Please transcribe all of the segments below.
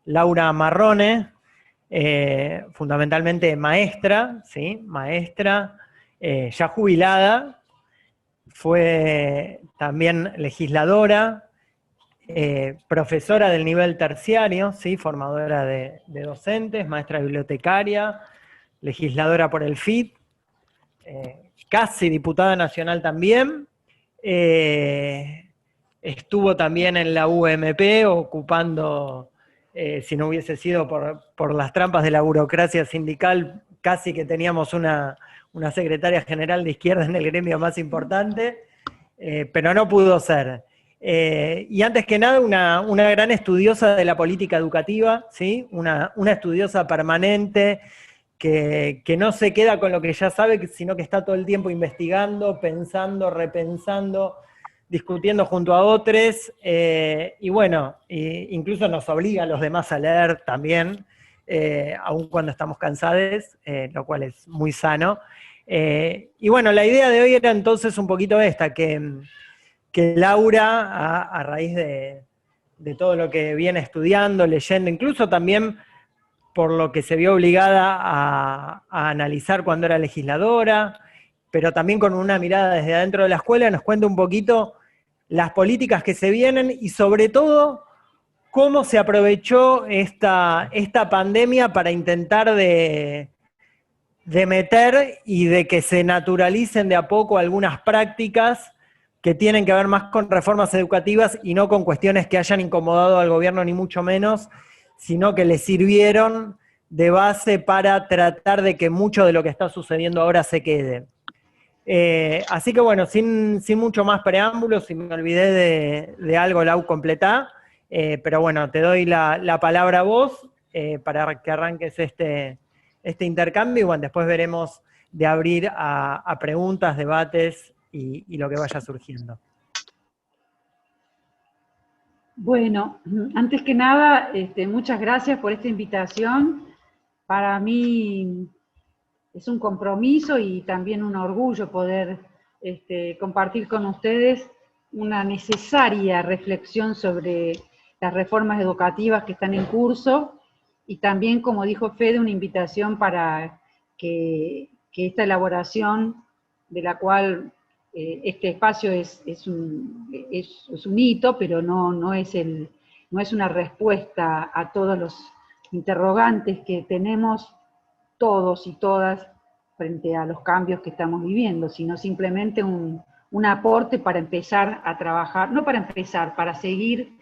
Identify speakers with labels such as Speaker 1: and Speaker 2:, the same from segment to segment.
Speaker 1: Laura Marrone, fundamentalmente maestra, ¿sí? Maestra, ya jubilada, fue también legisladora, profesora del nivel terciario, ¿sí? Formadora de docentes, maestra bibliotecaria, legisladora por el FIT, casi diputada nacional también, estuvo también en la UMP ocupando, si no hubiese sido por las trampas de la burocracia sindical, casi que teníamos una secretaria general de izquierda en el gremio más importante, pero no pudo ser. Y antes que nada, una gran estudiosa de la política educativa, ¿sí? Una estudiosa permanente, que no se queda con lo que ya sabe, sino que está todo el tiempo investigando, pensando, repensando, discutiendo junto a otros, y bueno, incluso nos obliga a los demás a leer también, aun cuando estamos cansados, lo cual es muy sano. Y bueno, la idea de hoy era entonces un poquito esta, que Laura, a raíz de todo lo que viene estudiando, leyendo, incluso también por lo que se vio obligada a analizar cuando era legisladora, pero también con una mirada desde adentro de la escuela, nos cuenta un poquito las políticas que se vienen y sobre todo cómo se aprovechó esta pandemia para intentar de meter y de que se naturalicen de a poco algunas prácticas que tienen que ver más con reformas educativas y no con cuestiones que hayan incomodado al gobierno ni mucho menos, sino que le sirvieron de base para tratar de que mucho de lo que está sucediendo ahora se quede. Así que bueno, sin mucho más preámbulos, si me olvidé de algo, Lau, completá, pero bueno, te doy la palabra a vos para que arranques este intercambio y bueno, después veremos de abrir a preguntas, debates y lo que vaya surgiendo.
Speaker 2: Bueno, antes que nada, muchas gracias por esta invitación. Para mí es un compromiso y también un orgullo poder compartir con ustedes una necesaria reflexión sobre las reformas educativas que están en curso y también, como dijo Fede, una invitación para que esta elaboración, de la cual este espacio es un hito, pero no es una respuesta a todos los interrogantes que tenemos todos y todas frente a los cambios que estamos viviendo, sino simplemente un aporte para empezar a trabajar, no para empezar, para seguir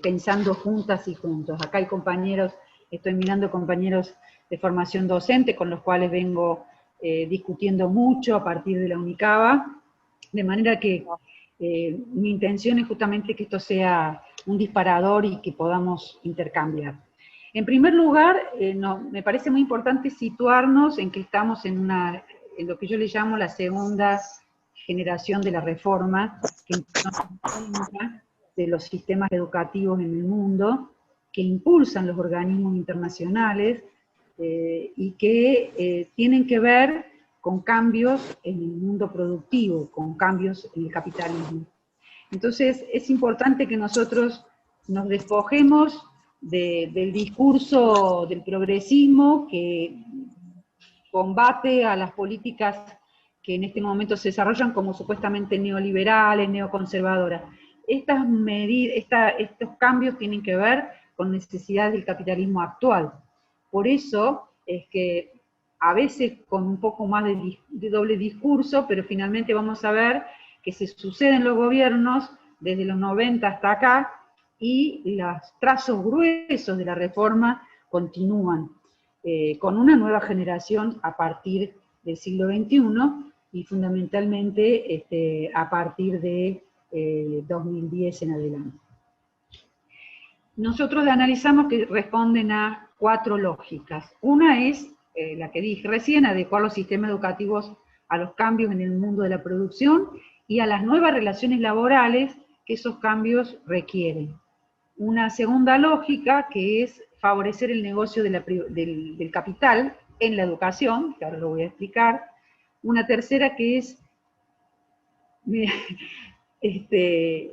Speaker 2: pensando juntas y juntos. Acá hay compañeros, estoy mirando compañeros de formación docente con los cuales vengo discutiendo mucho a partir de la UNICABA, de manera que mi intención es justamente que esto sea un disparador y que podamos intercambiar. En primer lugar, me parece muy importante situarnos en que estamos en lo que yo le llamo la segunda generación de la reforma, que impulsa de los sistemas educativos en el mundo, que impulsan los organismos internacionales y que tienen que ver con cambios en el mundo productivo, con cambios en el capitalismo. Entonces, es importante que nosotros nos despojemos del discurso del progresismo que combate a las políticas que en este momento se desarrollan como supuestamente neoliberales, neoconservadoras. Estos cambios tienen que ver con necesidades del capitalismo actual. Por eso es que a veces con un poco más de doble discurso, pero finalmente vamos a ver que se suceden los gobiernos desde los 90 hasta acá, y los trazos gruesos de la reforma continúan, con una nueva generación a partir del siglo XXI, y fundamentalmente a partir de 2010 en adelante. Nosotros analizamos que responden a 4 lógicas. Una es la que dije recién, adecuar los sistemas educativos a los cambios en el mundo de la producción y a las nuevas relaciones laborales que esos cambios requieren. Una segunda lógica, que es favorecer el negocio del capital en la educación, que ahora lo voy a explicar. Una tercera, que es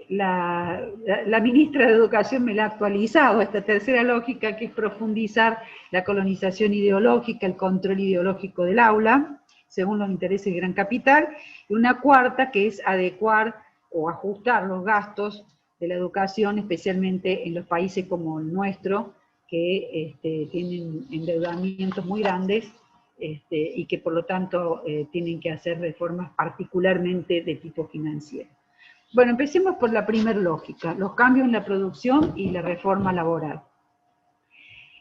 Speaker 2: la ministra de Educación me la ha actualizado, esta tercera lógica, que es profundizar la colonización ideológica, el control ideológico del aula, según los intereses del gran capital, y una cuarta que es adecuar o ajustar los gastos de la educación, especialmente en los países como el nuestro, que tienen endeudamientos muy grandes, y que por lo tanto tienen que hacer reformas particularmente de tipo financiero. Bueno, empecemos por la primera lógica, los cambios en la producción y la reforma laboral.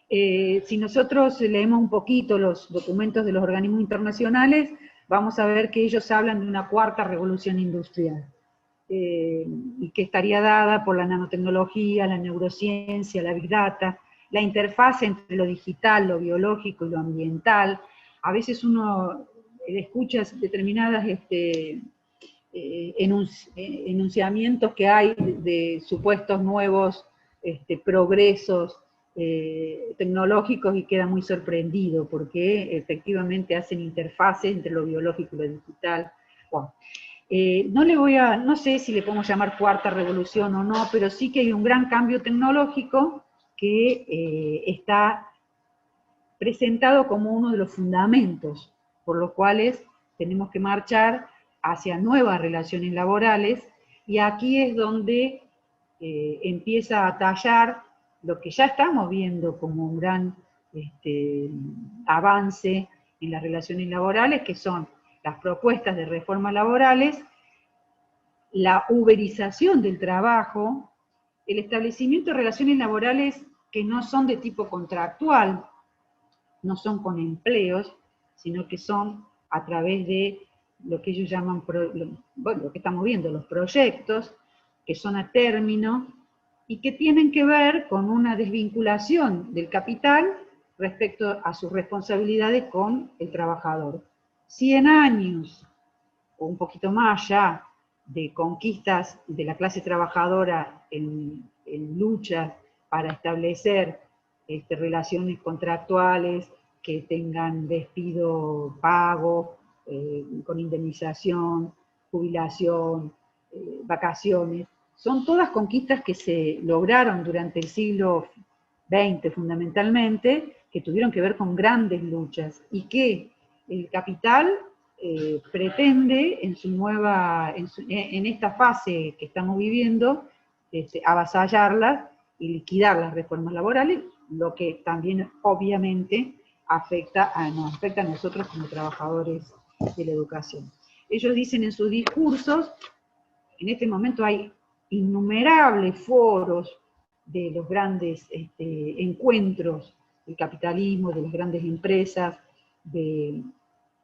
Speaker 2: Si nosotros leemos un poquito los documentos de los organismos internacionales, vamos a ver que ellos hablan de una cuarta revolución industrial, y que estaría dada por la nanotecnología, la neurociencia, la big data, la interfaz entre lo digital, lo biológico y lo ambiental. A veces uno escucha determinadas enunciamientos que hay de supuestos nuevos progresos tecnológicos, y queda muy sorprendido porque efectivamente hacen interfaces entre lo biológico y lo digital. Bueno, no sé si le podemos llamar cuarta revolución o no, pero sí que hay un gran cambio tecnológico que está presentado como uno de los fundamentos por los cuales tenemos que marchar hacia nuevas relaciones laborales, y aquí es donde empieza a tallar lo que ya estamos viendo como un gran avance en las relaciones laborales, que son las propuestas de reformas laborales, la uberización del trabajo, el establecimiento de relaciones laborales que no son de tipo contractual, no son con empleos, sino que son a través de lo que ellos llaman, lo que estamos viendo, los proyectos, que son a término, y que tienen que ver con una desvinculación del capital respecto a sus responsabilidades con el trabajador. 100 años, o un poquito más ya, de conquistas de la clase trabajadora en lucha para establecer relaciones contractuales que tengan despido pago, con indemnización, jubilación, vacaciones. Son todas conquistas que se lograron durante el siglo XX fundamentalmente, que tuvieron que ver con grandes luchas, y que el capital pretende en esta fase que estamos viviendo, avasallarlas y liquidar las reformas laborales, lo que también obviamente nos afecta a nosotros como trabajadores de la educación. Ellos dicen en sus discursos, en este momento hay innumerables foros de los grandes encuentros del capitalismo, de las grandes empresas, de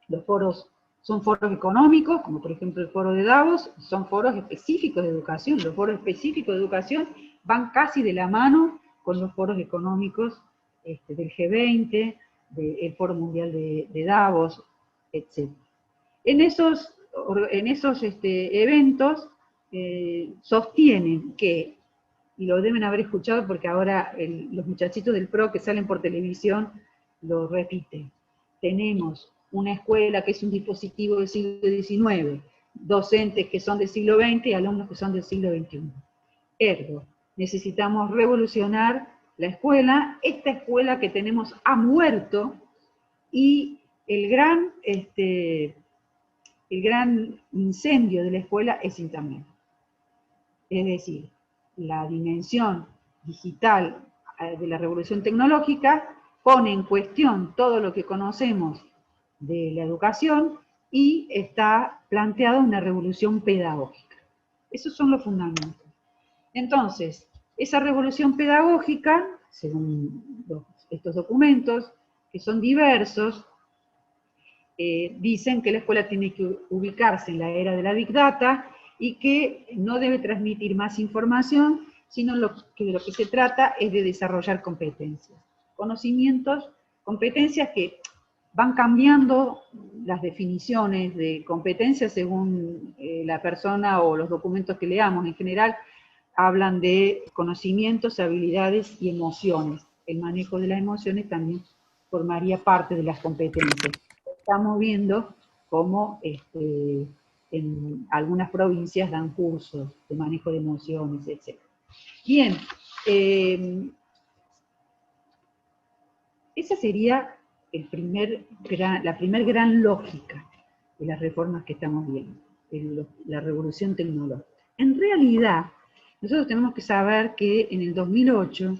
Speaker 2: los foros. Son foros económicos, como por ejemplo el foro de Davos, son foros específicos de educación. Los foros específicos de educación van casi de la mano con los foros económicos del G20, del Foro Mundial de Davos, etc. En esos eventos sostienen que, y lo deben haber escuchado porque ahora los muchachitos del PRO que salen por televisión lo repiten, tenemos una escuela que es un dispositivo del siglo XIX, docentes que son del siglo XX y alumnos que son del siglo XXI. Ergo, necesitamos revolucionar la escuela. Esta escuela que tenemos ha muerto, y el gran incendio de la escuela es Internet. Es decir, la dimensión digital de la revolución tecnológica pone en cuestión todo lo que conocemos de la educación, y está planteada una revolución pedagógica. Esos son los fundamentos. Entonces, esa revolución pedagógica, según estos documentos, que son diversos, dicen que la escuela tiene que ubicarse en la era de la Big Data, y que no debe transmitir más información, sino que de lo que se trata es de desarrollar competencias. Conocimientos, competencias que van cambiando las definiciones de competencias según la persona o los documentos que leamos. En general hablan de conocimientos, habilidades y emociones. El manejo de las emociones también formaría parte de las competencias. Estamos viendo cómo en algunas provincias dan cursos de manejo de emociones, etc. Bien, esa sería la primer gran lógica de las reformas que estamos viendo, la revolución tecnológica. En realidad, nosotros tenemos que saber que en el 2008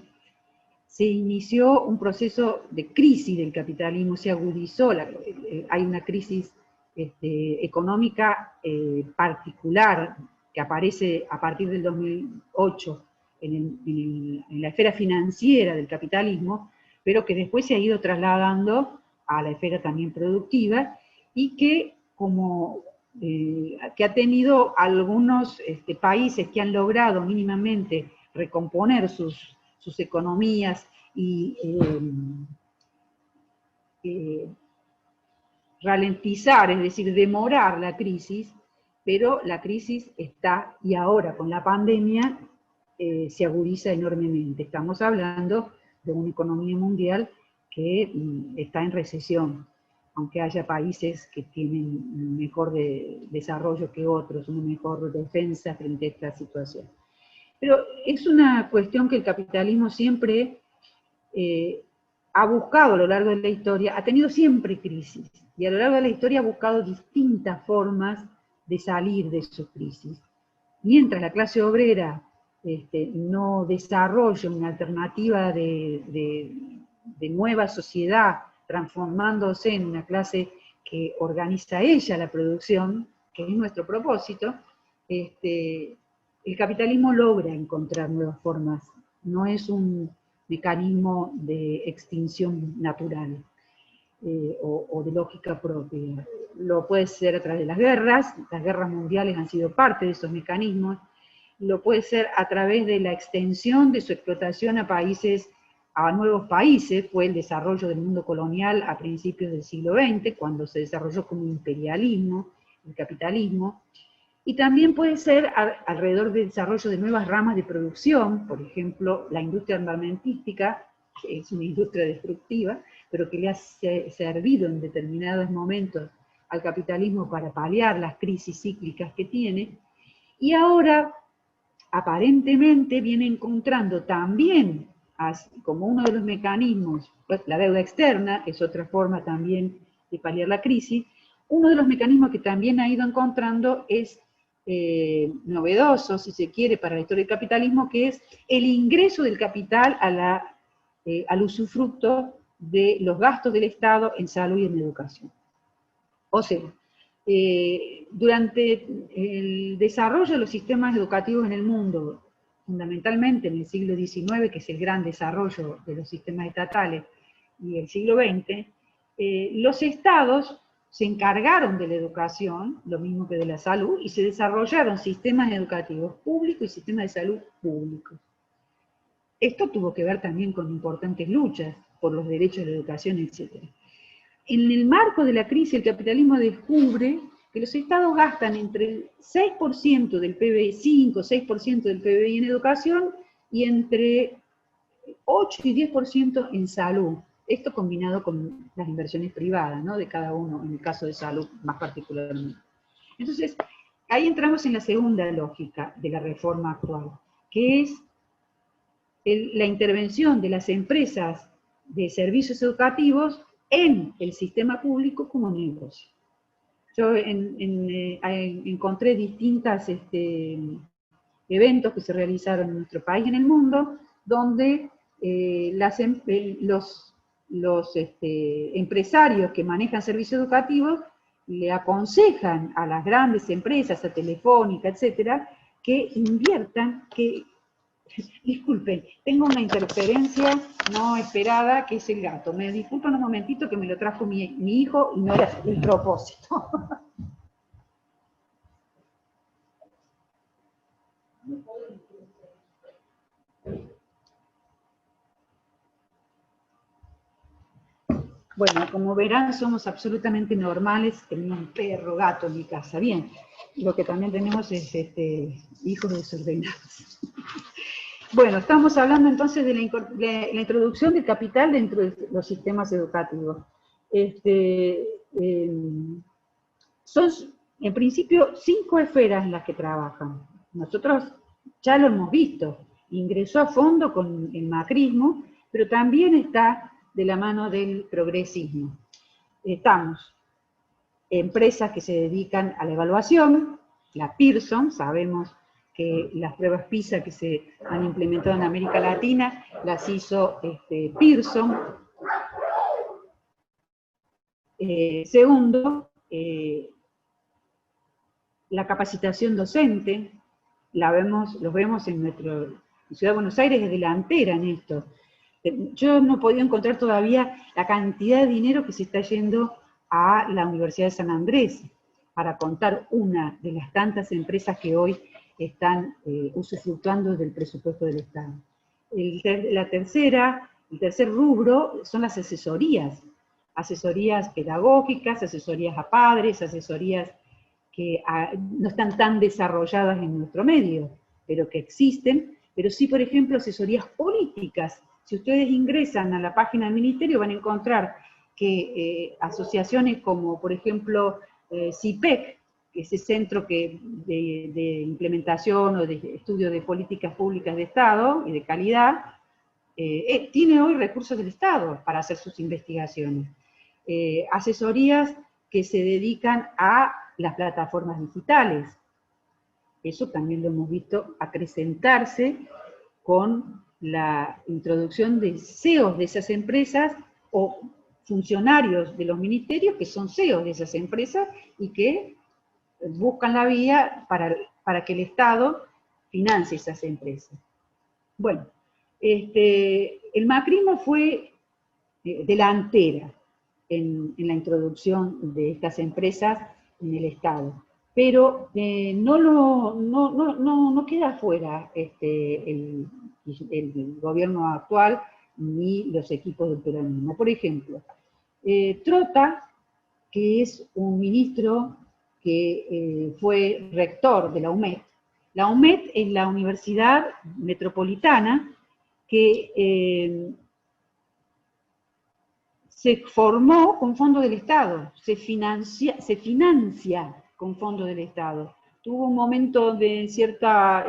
Speaker 2: se inició un proceso de crisis del capitalismo, se agudizó, hay una crisis económica particular que aparece a partir del 2008 en la esfera financiera del capitalismo, pero que después se ha ido trasladando a la esfera también productiva, y que que ha tenido algunos países que han logrado mínimamente recomponer sus economías y ralentizar, es decir, demorar la crisis, pero la crisis está, y ahora con la pandemia, se agudiza enormemente. Estamos hablando de una economía mundial que está en recesión, aunque haya países que tienen mejor desarrollo que otros, una mejor defensa frente a esta situación. Pero es una cuestión que el capitalismo siempre ha buscado a lo largo de la historia, ha tenido siempre crisis, y a lo largo de la historia ha buscado distintas formas de salir de sus crisis. Mientras la clase obrera no desarrolla una alternativa de nueva sociedad, transformándose en una clase que organiza ella la producción, que es nuestro propósito, el capitalismo logra encontrar nuevas formas, no es un mecanismo de extinción natural o de lógica propia. Lo puede ser a través de las guerras mundiales han sido parte de esos mecanismos, lo puede ser a través de la extensión de su explotación a nuevos países, fue el desarrollo del mundo colonial a principios del siglo XX, cuando se desarrolló como imperialismo, el capitalismo, y también puede ser alrededor del desarrollo de nuevas ramas de producción, por ejemplo, la industria armamentística, que es una industria destructiva, pero que le ha servido en determinados momentos al capitalismo para paliar las crisis cíclicas que tiene, y ahora aparentemente viene encontrando también, como uno de los mecanismos, pues la deuda externa es otra forma también de paliar la crisis, uno de los mecanismos que también ha ido encontrando es novedoso, si se quiere, para la historia del capitalismo, que es el ingreso del capital al usufructo de los gastos del Estado en salud y en educación. O sea, durante el desarrollo de los sistemas educativos en el mundo, fundamentalmente en el siglo XIX, que es el gran desarrollo de los sistemas estatales, y el siglo XX, los estados se encargaron de la educación, lo mismo que de la salud, y se desarrollaron sistemas educativos públicos y sistemas de salud públicos. Esto tuvo que ver también con importantes luchas por los derechos de la educación, etc. En el marco de la crisis, el capitalismo descubre que los estados gastan entre el 6% del PBI, 5-6% del PBI en educación, y entre 8 y 10% en salud. Esto combinado con las inversiones privadas, ¿no?, de cada uno, en el caso de salud más particularmente. Entonces, ahí entramos en la segunda lógica de la reforma actual, que es la intervención de las empresas de servicios educativos en el sistema público como negocio. Yo encontré distintos eventos que se realizaron en nuestro país y en el mundo, donde los empresarios que manejan servicios educativos le aconsejan a las grandes empresas, a Telefónica, etcétera, que inviertan, disculpen, tengo una interferencia no esperada, que es el gato. Me disculpan un momentito, que me lo trajo mi hijo y no era el propósito. Bueno, como verán, somos absolutamente normales, tenemos un perro, gato en mi casa. Bien, lo que también tenemos es hijos desordenados. Bueno, estamos hablando entonces de la introducción del capital dentro de los sistemas educativos. en principio 5 esferas en las que trabajan. Nosotros ya lo hemos visto, ingresó a fondo con el macrismo, pero también está de la mano del progresismo. Estamos empresas que se dedican a la evaluación, la Pearson, sabemos que las pruebas PISA que se han implementado en América Latina las hizo Pearson. Segundo, la capacitación docente, los vemos en nuestra Ciudad de Buenos Aires, es delantera en esto. Yo no he podido encontrar todavía la cantidad de dinero que se está yendo a la Universidad de San Andrés, para contar una de las tantas empresas que hoy están usufructuando del presupuesto del Estado. El tercer rubro son las asesorías pedagógicas, asesorías a padres, asesorías que no están tan desarrolladas en nuestro medio, pero que existen, pero sí, por ejemplo, asesorías políticas. Si ustedes ingresan a la página del Ministerio van a encontrar que asociaciones como, por ejemplo, CIPEC, ese centro de implementación o de estudio de políticas públicas de Estado y de calidad, tiene hoy recursos del Estado para hacer sus investigaciones. Asesorías que se dedican a las plataformas digitales. Eso también lo hemos visto acrecentarse con la introducción de CEOs de esas empresas o funcionarios de los ministerios que son CEOs de esas empresas y que buscan la vía para que el Estado financie esas empresas. Bueno, el macrismo fue delantera en la introducción de estas empresas en el Estado, pero no queda afuera el gobierno actual ni los equipos del peronismo. Por ejemplo, Trota, que es un ministro que fue rector de la UMED. La UMED es la Universidad Metropolitana que se formó con fondos del Estado, se financia con fondos del Estado. Tuvo un momento de cierta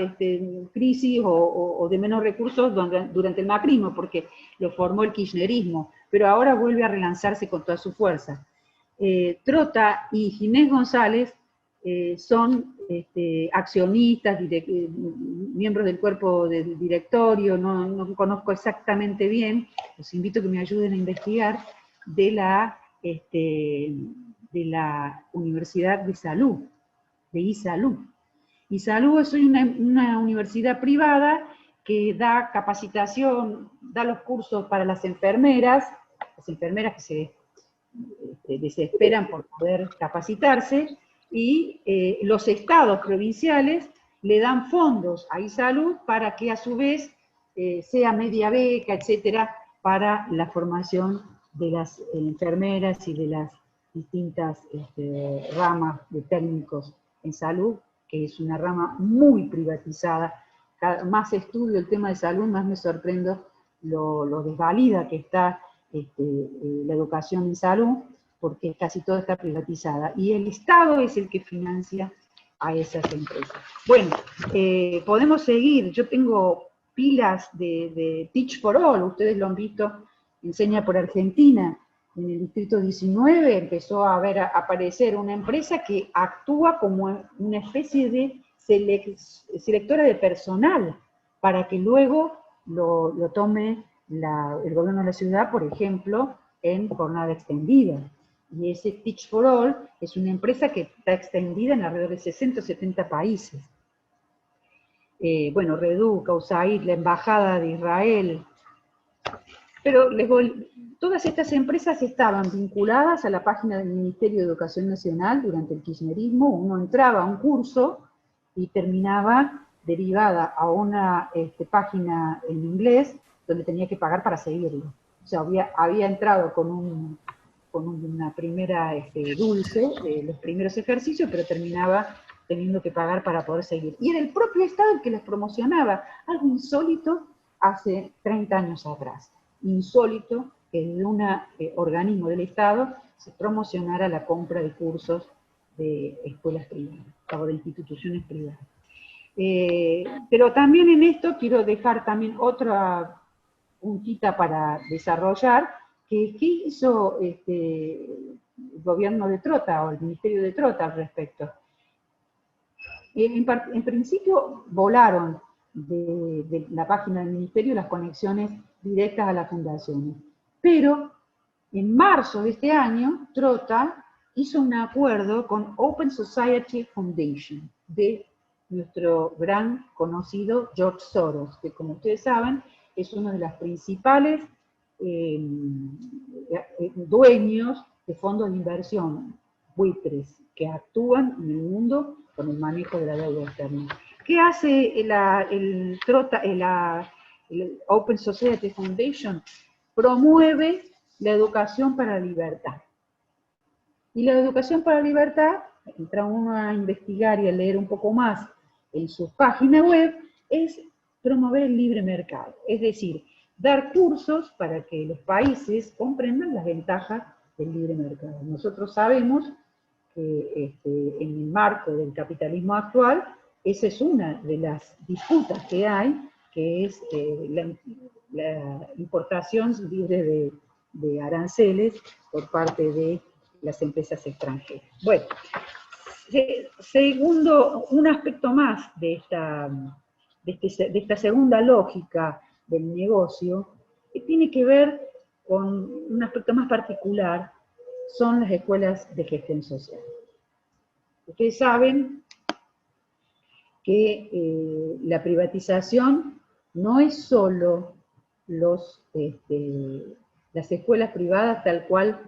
Speaker 2: crisis o de menos recursos durante el macrismo, porque lo formó el kirchnerismo, pero ahora vuelve a relanzarse con toda su fuerza. Trota y Ginés González son accionistas, miembros del cuerpo del directorio, no conozco exactamente bien, los invito a que me ayuden a investigar, de la Universidad de Salud, de ISALU. ISALU es una universidad privada que da capacitación, da los cursos para las enfermeras que se desesperan por poder capacitarse, y los estados provinciales le dan fondos a ISALU para que a su vez sea media beca, etcétera, para la formación de las enfermeras y de las distintas ramas de técnicos en salud, que es una rama muy privatizada. Cada más estudio el tema de salud, más me sorprendo lo desvalida que está la educación en salud, porque casi todo está privatizada, y el Estado es el que financia a esas empresas. Bueno, podemos seguir, yo tengo pilas de Teach for All, ustedes lo han visto, Enseña por Argentina, en el distrito 19 empezó a aparecer una empresa que actúa como una especie de selectora de personal, para que luego lo tome el gobierno de la ciudad, por ejemplo, en jornada extendida. Y ese Teach for All es una empresa que está extendida en alrededor de 60 o 70 países. Bueno, Reduca, USAID, la Embajada de Israel. Pero todas estas empresas estaban vinculadas a la página del Ministerio de Educación Nacional durante el kirchnerismo. Uno entraba a un curso y terminaba derivada a una página en inglés donde tenía que pagar para seguirlo. O sea, había entrado con una primera dulce, los primeros ejercicios, pero terminaba teniendo que pagar para poder seguir. Y era el propio Estado el que les promocionaba, algo insólito hace 30 años atrás. Insólito que en un organismo del Estado se promocionara la compra de cursos de escuelas privadas, a favor de instituciones privadas. Pero también en esto quiero dejar también otra puntita para desarrollar, que es qué hizo el gobierno de Trota, o el Ministerio de Trota al respecto. En principio volaron de la página del Ministerio las conexiones directas a las fundaciones, pero en marzo de este año, Trota hizo un acuerdo con Open Society Foundation, de nuestro gran conocido George Soros, que como ustedes saben, es uno de los principales dueños de fondos de inversión, buitres, que actúan en el mundo con el manejo de la deuda externa. ¿Qué hace el Open Society Foundation? Promueve la educación para la libertad. Y la educación para la libertad, entra uno a investigar y a leer un poco más en su página web, es promover el libre mercado. Es decir, dar cursos para que los países comprendan las ventajas del libre mercado. Nosotros sabemos que en el marco del capitalismo actual, esa es una de las disputas que hay, que es la importación libre de aranceles por parte de las empresas extranjeras. Bueno, segundo, un aspecto más de esta segunda lógica del negocio, que tiene que ver con un aspecto más particular, son las escuelas de gestión social. Ustedes saben que la privatización no es solo las escuelas privadas tal cual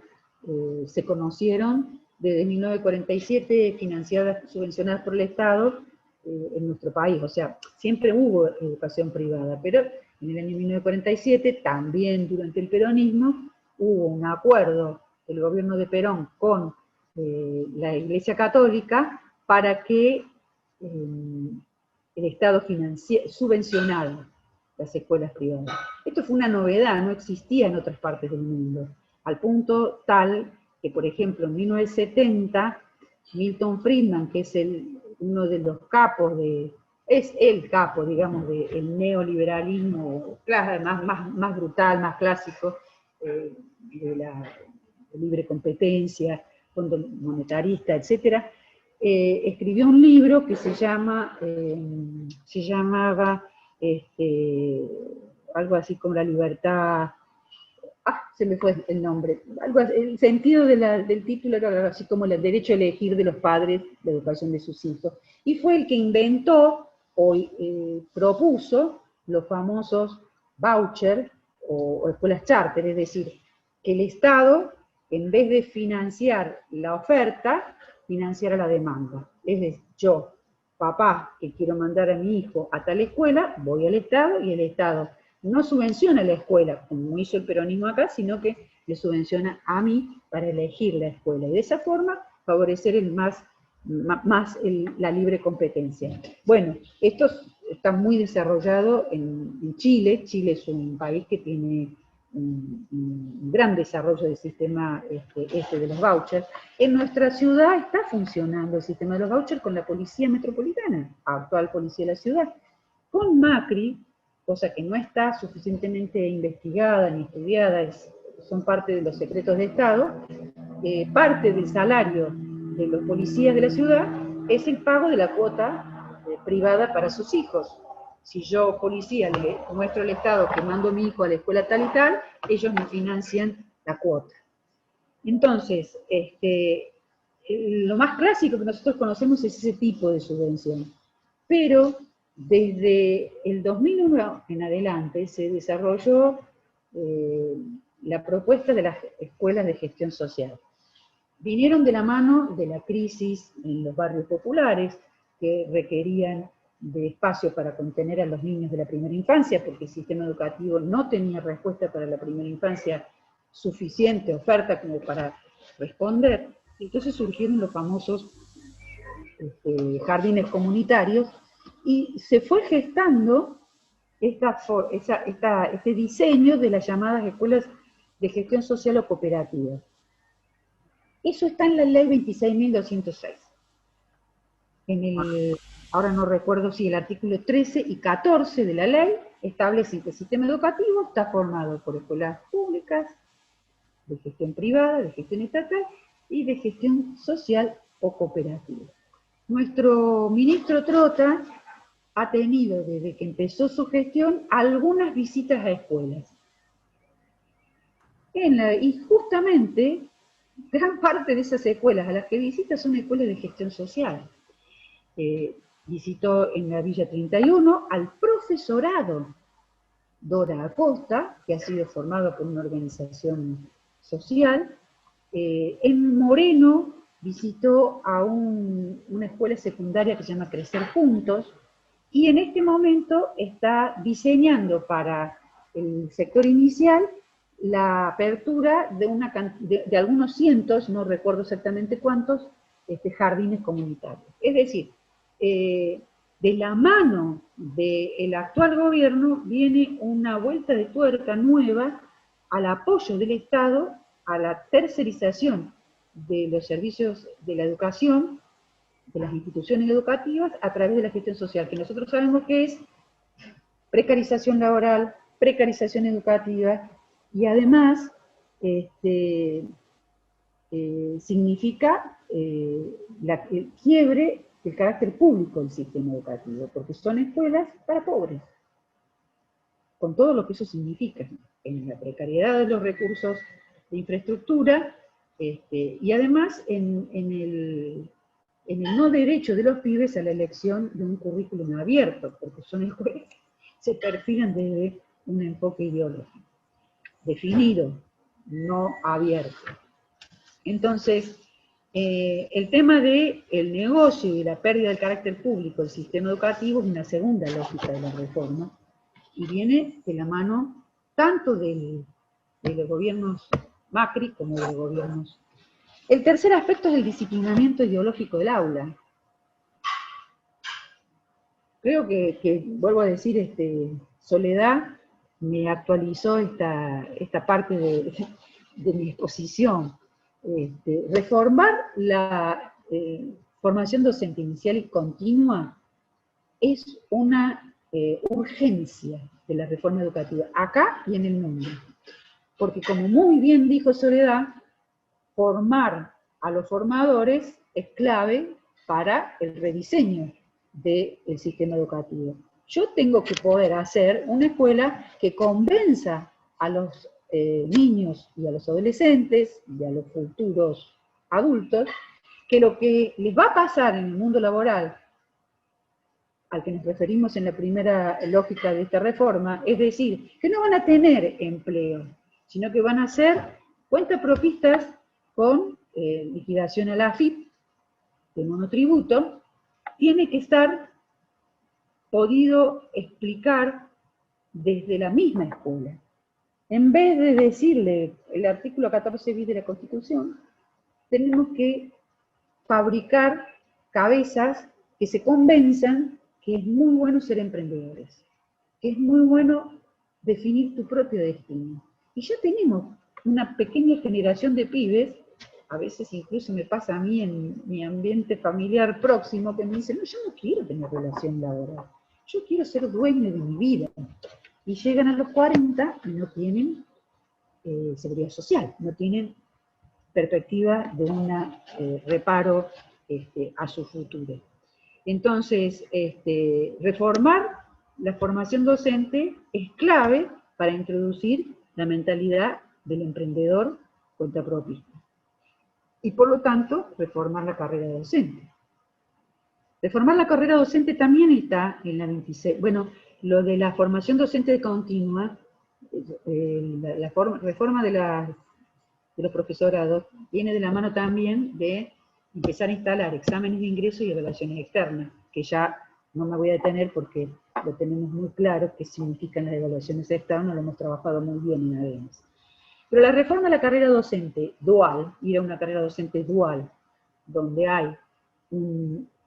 Speaker 2: se conocieron desde 1947, financiadas, subvencionadas por el Estado en nuestro país. O sea, siempre hubo educación privada, pero en el año 1947, también durante el peronismo, hubo un acuerdo del gobierno de Perón con la Iglesia Católica para que el Estado subvencionara las escuelas privadas. Esto fue una novedad, no existía en otras partes del mundo, al punto tal que, por ejemplo, en 1970, Milton Friedman, que es uno de los capos es el capo, digamos, del neoliberalismo más brutal, más clásico, de la libre competencia, fondo monetarista, etcétera, escribió un libro que se llamaba algo así como la libertad, se me fue el nombre, el sentido del título era algo así como el derecho a elegir de los padres la educación de sus hijos, y fue el que inventó o propuso los famosos vouchers o escuelas charter, es decir, que el Estado, en vez de financiar la oferta, financiara la demanda. Es decir, yo, papá, que quiero mandar a mi hijo a tal escuela, voy al Estado y el Estado no subvenciona la escuela, como hizo el peronismo acá, sino que le subvenciona a mí para elegir la escuela. Y de esa forma favorecer la libre competencia. Bueno, esto está muy desarrollado en Chile. Chile es un país que tiene un gran desarrollo del sistema de los vouchers. En nuestra ciudad está funcionando el sistema de los vouchers con la policía metropolitana, actual policía de la ciudad. Con Macri, cosa que no está suficientemente investigada ni estudiada, son parte de los secretos de Estado, parte del salario de los policías de la ciudad es el pago de la cuota privada para sus hijos. Si yo, policía, le muestro al Estado que mando a mi hijo a la escuela tal y tal, ellos me financian la cuota. Entonces, lo más clásico que nosotros conocemos es ese tipo de subvención. Pero desde el 2001 en adelante se desarrolló la propuesta de las escuelas de gestión social. Vinieron de la mano de la crisis en los barrios populares, que requerían de espacio para contener a los niños de la primera infancia, porque el sistema educativo no tenía respuesta para la primera infancia suficiente oferta como para responder. Entonces surgieron los famosos jardines comunitarios, y se fue gestando este diseño de las llamadas escuelas de gestión social o cooperativas. Eso está en la ley 26.206. Ahora no recuerdo si el artículo 13 y 14 de la ley establecen que el sistema educativo está formado por escuelas públicas, de gestión privada, de gestión estatal y de gestión social o cooperativa. Nuestro ministro Trota ha tenido, desde que empezó su gestión, algunas visitas a escuelas. Y justamente, gran parte de esas escuelas a las que visita son escuelas de gestión social. Visitó en la Villa 31 al profesorado Dora Acosta, que ha sido formado por una organización social. En Moreno visitó a una escuela secundaria que se llama Crecer Juntos, y en este momento está diseñando para el sector inicial la apertura de algunos cientos, no recuerdo exactamente cuántos, jardines comunitarios. Es decir, de la mano del actual gobierno viene una vuelta de tuerca nueva al apoyo del Estado a la tercerización de los servicios de la educación, de las instituciones educativas, a través de la gestión social, que nosotros sabemos que es precarización laboral, precarización educativa, y además significa el quiebre del carácter público del sistema educativo, porque son escuelas para pobres, con todo lo que eso significa, en la precariedad de los recursos de infraestructura, y además en el no derecho de los pibes a la elección de un currículum abierto, porque son escuelas que se perfilan desde un enfoque ideológico, definido, no abierto. Entonces, el tema del negocio y la pérdida del carácter público del sistema educativo es una segunda lógica de la reforma, y viene de la mano tanto de los gobiernos Macri como de los gobiernos. El tercer aspecto es el disciplinamiento ideológico del aula. Creo que vuelvo a decir, Soledad me actualizó esta parte de mi exposición. Reformar la formación docente inicial y continua es una urgencia de la reforma educativa, acá y en el mundo. Porque como muy bien dijo Soledad, formar a los formadores es clave para el rediseño del sistema educativo. Yo tengo que poder hacer una escuela que convenza a los niños y a los adolescentes y a los futuros adultos que lo que les va a pasar en el mundo laboral, al que nos referimos en la primera lógica de esta reforma, es decir, que no van a tener empleo, sino que van a ser cuentapropistas con liquidación a la AFIP, de monotributo, tiene que estar podido explicar desde la misma escuela. En vez de decirle el artículo 14 bis de la Constitución, tenemos que fabricar cabezas que se convenzan que es muy bueno ser emprendedores, que es muy bueno definir tu propio destino. Y ya tenemos una pequeña generación de pibes, a veces incluso me pasa a mí en mi ambiente familiar próximo, que me dicen, no, yo no quiero tener relación laboral, yo quiero ser dueño de mi vida. Y llegan a los 40 y no tienen seguridad social, no tienen perspectiva de un reparo a su futuro. Entonces, reformar la formación docente es clave para introducir la mentalidad del emprendedor cuentapropista. Y por lo tanto, reformar la carrera docente. Reformar la carrera docente también está en la 26. Bueno, lo de la formación docente continua, la reforma de los profesorados, viene de la mano también de empezar a instalar exámenes de ingreso y evaluaciones externas, que ya no me voy a detener porque lo tenemos muy claro qué significan las evaluaciones externas, lo hemos trabajado muy bien en ADEMES. Pero la reforma de la carrera docente dual, ir a una carrera docente dual, donde hay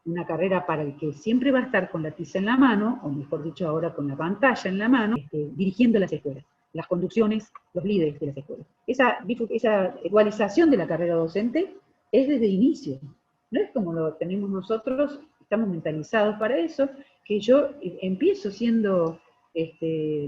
Speaker 2: una carrera para el que siempre va a estar con la tiza en la mano, o mejor dicho ahora con la pantalla en la mano, dirigiendo las escuelas, las conducciones, los líderes de las escuelas. Esa igualización de la carrera docente es desde el inicio. No es como lo tenemos nosotros, estamos mentalizados para eso, que yo empiezo siendo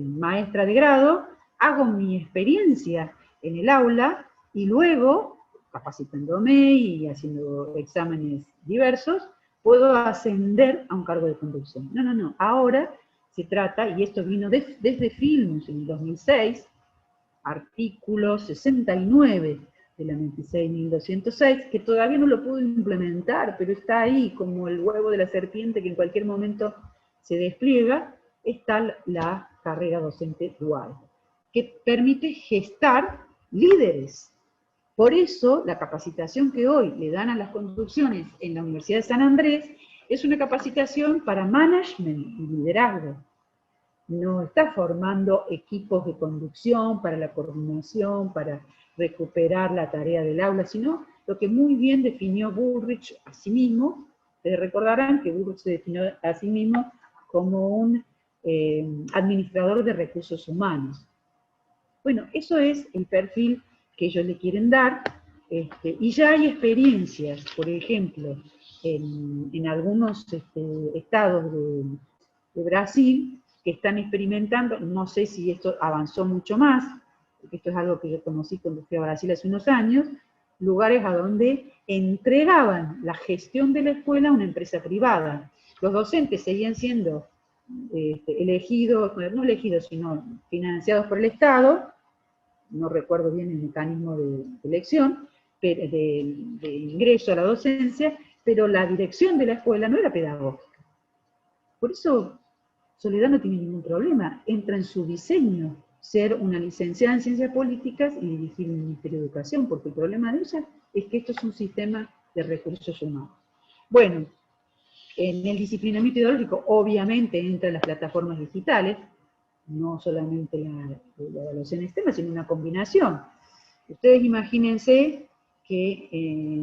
Speaker 2: maestra de grado, hago mi experiencia en el aula y luego, capacitándome y haciendo exámenes diversos, puedo ascender a un cargo de conducción. No, no, no. Ahora se trata, y esto vino desde Filmus en el 2006, artículo 69 de la 26.206, que todavía no lo pudo implementar, pero está ahí como el huevo de la serpiente que en cualquier momento se despliega, está la carrera docente dual, que permite gestar líderes. Por eso, la capacitación que hoy le dan a las conducciones en la Universidad de San Andrés es una capacitación para management y liderazgo. No está formando equipos de conducción para la coordinación, para recuperar la tarea del aula, sino lo que muy bien definió Bullrich a sí mismo. Ustedes recordarán que Bullrich se definió a sí mismo como un administrador de recursos humanos. Bueno, eso es el perfil que ellos le quieren dar, y ya hay experiencias, por ejemplo, en algunos estados de Brasil, que están experimentando, no sé si esto avanzó mucho más, porque esto es algo que yo conocí cuando fui a Brasil hace unos años, lugares a donde entregaban la gestión de la escuela a una empresa privada. Los docentes seguían siendo elegidos, no elegidos, sino financiados por el Estado, no recuerdo bien el mecanismo de elección, de ingreso a la docencia, pero la dirección de la escuela no era pedagógica. Por eso Soledad no tiene ningún problema, entra en su diseño ser una licenciada en Ciencias Políticas y dirigir el Ministerio de Educación, porque el problema de ella es que esto es un sistema de recursos humanos. Bueno, en el disciplinamiento ideológico obviamente entran las plataformas digitales, no solamente la evaluación externa, sino una combinación. Ustedes imagínense que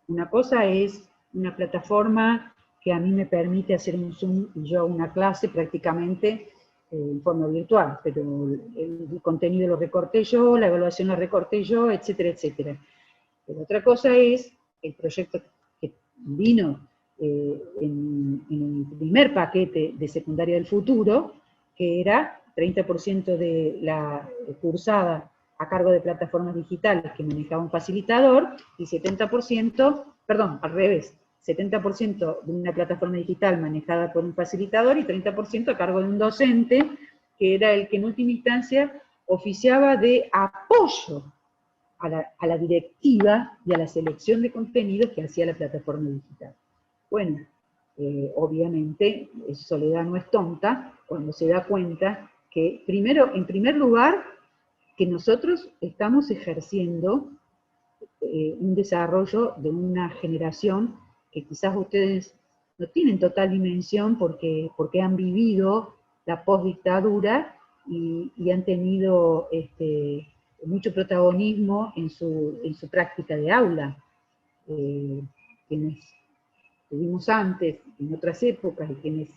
Speaker 2: una cosa es una plataforma que a mí me permite hacer un Zoom y yo hago una clase prácticamente en forma virtual, pero el contenido lo recorté yo, la evaluación la recorté yo, etcétera, etcétera. Pero otra cosa es el proyecto que vino en el primer paquete de Secundaria del Futuro, que era 30% de la cursada a cargo de plataformas digitales que manejaba un facilitador y 70%, perdón, al revés, 70% de una plataforma digital manejada por un facilitador y 30% a cargo de un docente, que era el que en última instancia oficiaba de apoyo a la directiva y a la selección de contenidos que hacía la plataforma digital. Bueno, obviamente Soledad no es tonta cuando se da cuenta que primero, en primer lugar, que nosotros estamos ejerciendo un desarrollo de una generación que quizás ustedes no tienen total dimensión porque han vivido la postdictadura y han tenido mucho protagonismo en su práctica de aula. Quienes tuvimos antes, en otras épocas, y quienes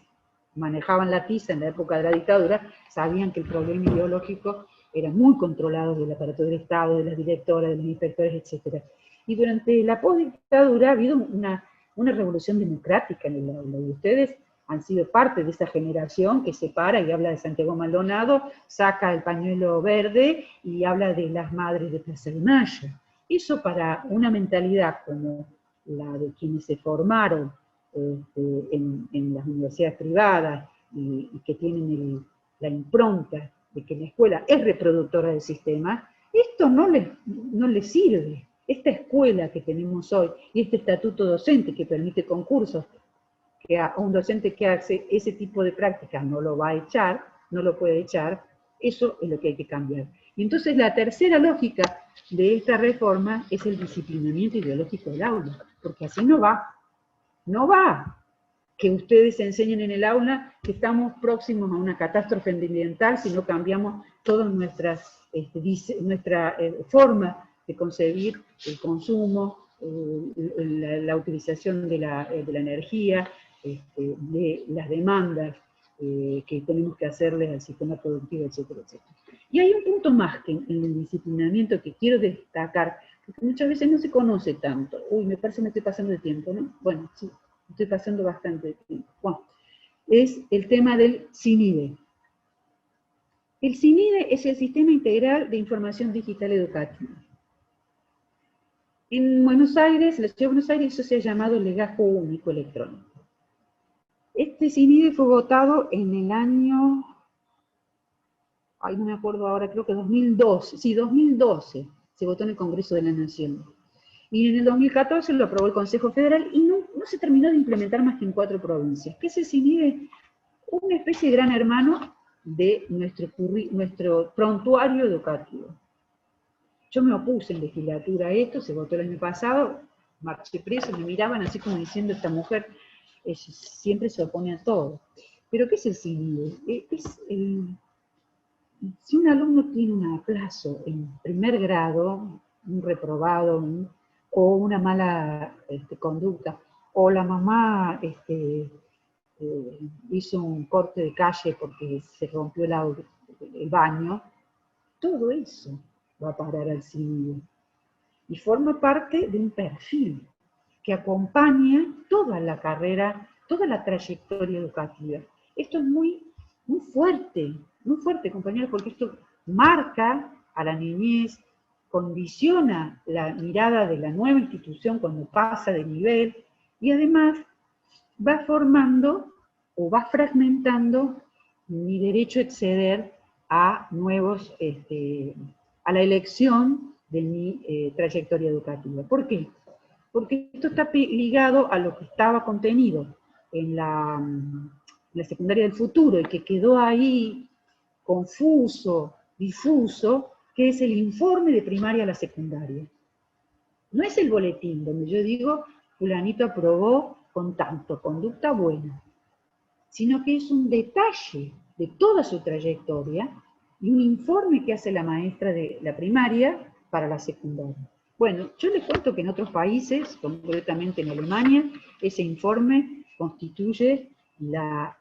Speaker 2: manejaban la tiza en la época de la dictadura, sabían que el problema ideológico era muy controlado del aparato del Estado, de las directoras, de los inspectores, etc. Y durante la postdictadura ha habido una revolución democrática en el aula, y ustedes han sido parte de esa generación que se para y habla de Santiago Maldonado, saca el pañuelo verde y habla de las madres de Plaza de Mayo. Eso para una mentalidad como la de quienes se formaron en las universidades privadas y que tienen la impronta de que la escuela es reproductora del sistema, esto no les sirve. Esta escuela que tenemos hoy y este estatuto docente que permite concursos, que a un docente que hace ese tipo de prácticas no lo va a echar, no lo puede echar, eso es lo que hay que cambiar. Y entonces la tercera lógica de esta reforma es el disciplinamiento ideológico del aula, porque así no va. No va que ustedes enseñen en el aula que estamos próximos a una catástrofe ambiental si no cambiamos toda nuestra forma de concebir el consumo, la utilización de la energía, de las demandas que tenemos que hacerles al sistema productivo, etcétera, etcétera. Y hay un punto más que en el disciplinamiento que quiero destacar, porque muchas veces no se conoce tanto. Uy, me parece que me estoy pasando de tiempo, ¿no? Bueno, sí, estoy pasando bastante de tiempo. Bueno, es el tema del CINIDE. El CINIDE es el Sistema Integral de Información Digital Educativa. En Buenos Aires, en la ciudad de Buenos Aires, eso se ha llamado Legajo Único Electrónico. Este CINIDE fue votado en el año, ay, no me acuerdo ahora, creo que 2012, sí, 2012, se votó en el Congreso de la Nación. Y en el 2014 lo aprobó el Consejo Federal y no se terminó de implementar más que en 4 provincias. ¿Qué es el CINIDE? Una especie de gran hermano de nuestro prontuario educativo. Yo me opuse en legislatura a esto, se votó el año pasado, marché preso, me miraban así como diciendo, esta mujer siempre se opone a todo. ¿Pero qué es el CINIDE? Si un alumno tiene un aplazo en primer grado, un reprobado, o una mala conducta, o la mamá hizo un corte de calle porque se rompió el baño, todo eso va a parar al CINIDE. Y forma parte de un perfil que acompaña toda la carrera, toda la trayectoria educativa. Esto es muy fuerte, compañeros, porque esto marca a la niñez, condiciona la mirada de la nueva institución cuando pasa de nivel, y además va formando o va fragmentando mi derecho a acceder a nuevos, a la elección de mi trayectoria educativa. ¿Por qué? Porque esto está ligado a lo que estaba contenido en la secundaria del futuro y que quedó ahí confuso, difuso, que es el informe de primaria a la secundaria. No es el boletín donde yo digo, fulanito aprobó con tanto, conducta buena, sino que es un detalle de toda su trayectoria y un informe que hace la maestra de la primaria para la secundaria. Bueno, yo les cuento que en otros países, concretamente en Alemania, ese informe constituye la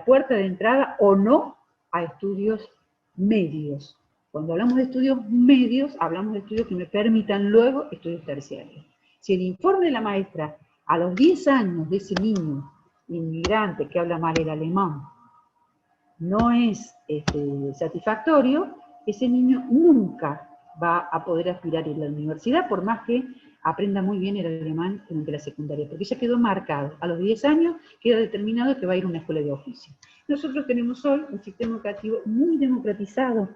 Speaker 2: puerta de entrada o no a estudios medios. Cuando hablamos de estudios medios, hablamos de estudios que me permitan luego estudios terciarios. Si el informe de la maestra a los 10 años de ese niño inmigrante que habla mal el alemán no es satisfactorio, ese niño nunca va a poder aspirar a ir a la universidad, por más que aprenda muy bien el alemán durante la secundaria, porque ya quedó marcado. A los 10 años queda determinado que va a ir a una escuela de oficio. Nosotros tenemos hoy un sistema educativo muy democratizado.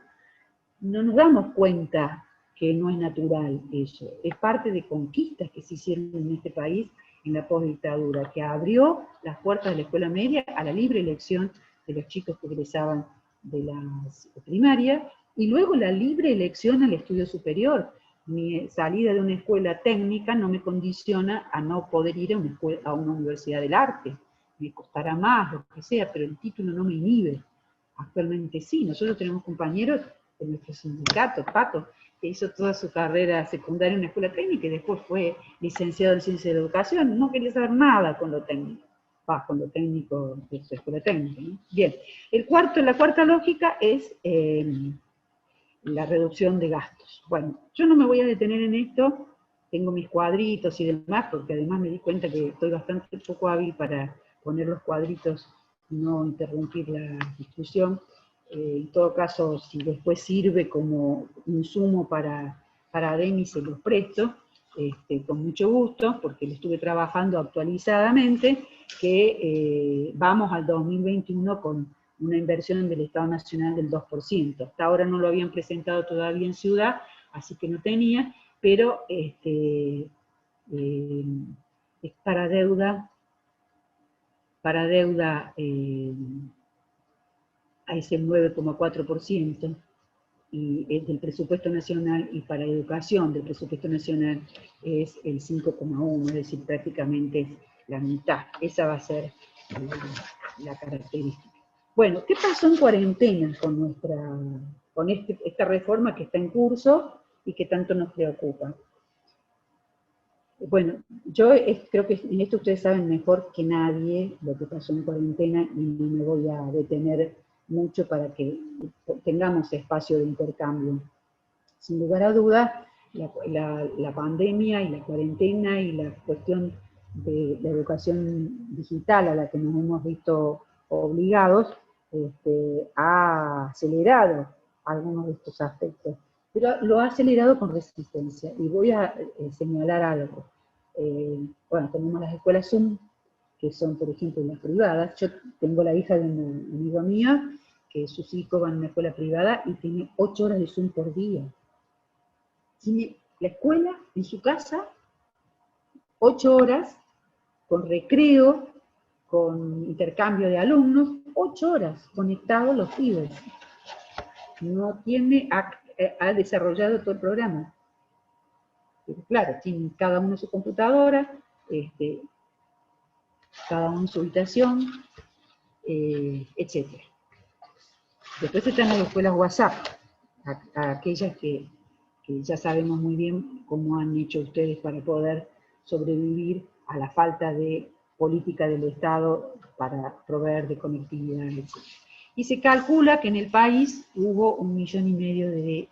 Speaker 2: No nos damos cuenta que no es natural eso. Es parte de conquistas que se hicieron en este país en la postdictadura, que abrió las puertas de la escuela media a la libre elección de los chicos que egresaban de la primaria, y luego la libre elección al estudio superior. Mi salida de una escuela técnica no me condiciona a no poder ir a una universidad del arte. Me costará más, lo que sea, pero el título no me inhibe. Actualmente sí, nosotros tenemos compañeros de nuestro sindicato, Pato, que hizo toda su carrera secundaria en una escuela técnica y después fue licenciado en Ciencia de la Educación, no quería saber nada con lo técnico, con lo técnico de su escuela técnica, ¿no? Bien, la cuarta lógica es la reducción de gastos. Bueno, yo no me voy a detener en esto, tengo mis cuadritos y demás, porque además me di cuenta que estoy bastante poco hábil para poner los cuadritos y no interrumpir la discusión. En todo caso, si después sirve como insumo para ADEMI, se los presto, con mucho gusto, porque lo estuve trabajando actualizadamente, que vamos al 2021 con una inversión del Estado Nacional del 2%. Hasta ahora no lo habían presentado todavía en Ciudad, así que no tenía, pero es para deuda a ese 9,4%, y es del presupuesto nacional, y para educación del presupuesto nacional es el 5,1%, es decir, prácticamente es la mitad. Esa va a ser la característica. Bueno, ¿qué pasó en cuarentena con esta reforma que está en curso y que tanto nos preocupa? Bueno, yo creo que en esto ustedes saben mejor que nadie lo que pasó en cuarentena, y no me voy a detener mucho para que tengamos espacio de intercambio. Sin lugar a dudas, la pandemia y la cuarentena y la cuestión de la educación digital a la que nos hemos visto obligados, ha acelerado algunos de estos aspectos, pero lo ha acelerado con resistencia. Y voy a señalar algo. Bueno, tenemos las escuelas Zoom, que son, por ejemplo, las privadas. Yo tengo la hija de un amigo mío, que sus hijos van a una escuela privada y tiene 8 horas de Zoom por día. Tiene la escuela en su casa, 8 horas, con recreo, con intercambio de alumnos, 8 horas conectados los pibes. No tiene, ha desarrollado todo el programa. Pero claro, tienen cada uno su computadora, cada uno su habitación, etc. Después están las escuelas WhatsApp, aquellas que ya sabemos muy bien cómo han hecho ustedes para poder sobrevivir a la falta de política del Estado para proveer de conectividad, etc. Y se calcula que en el país hubo 1,5 millones de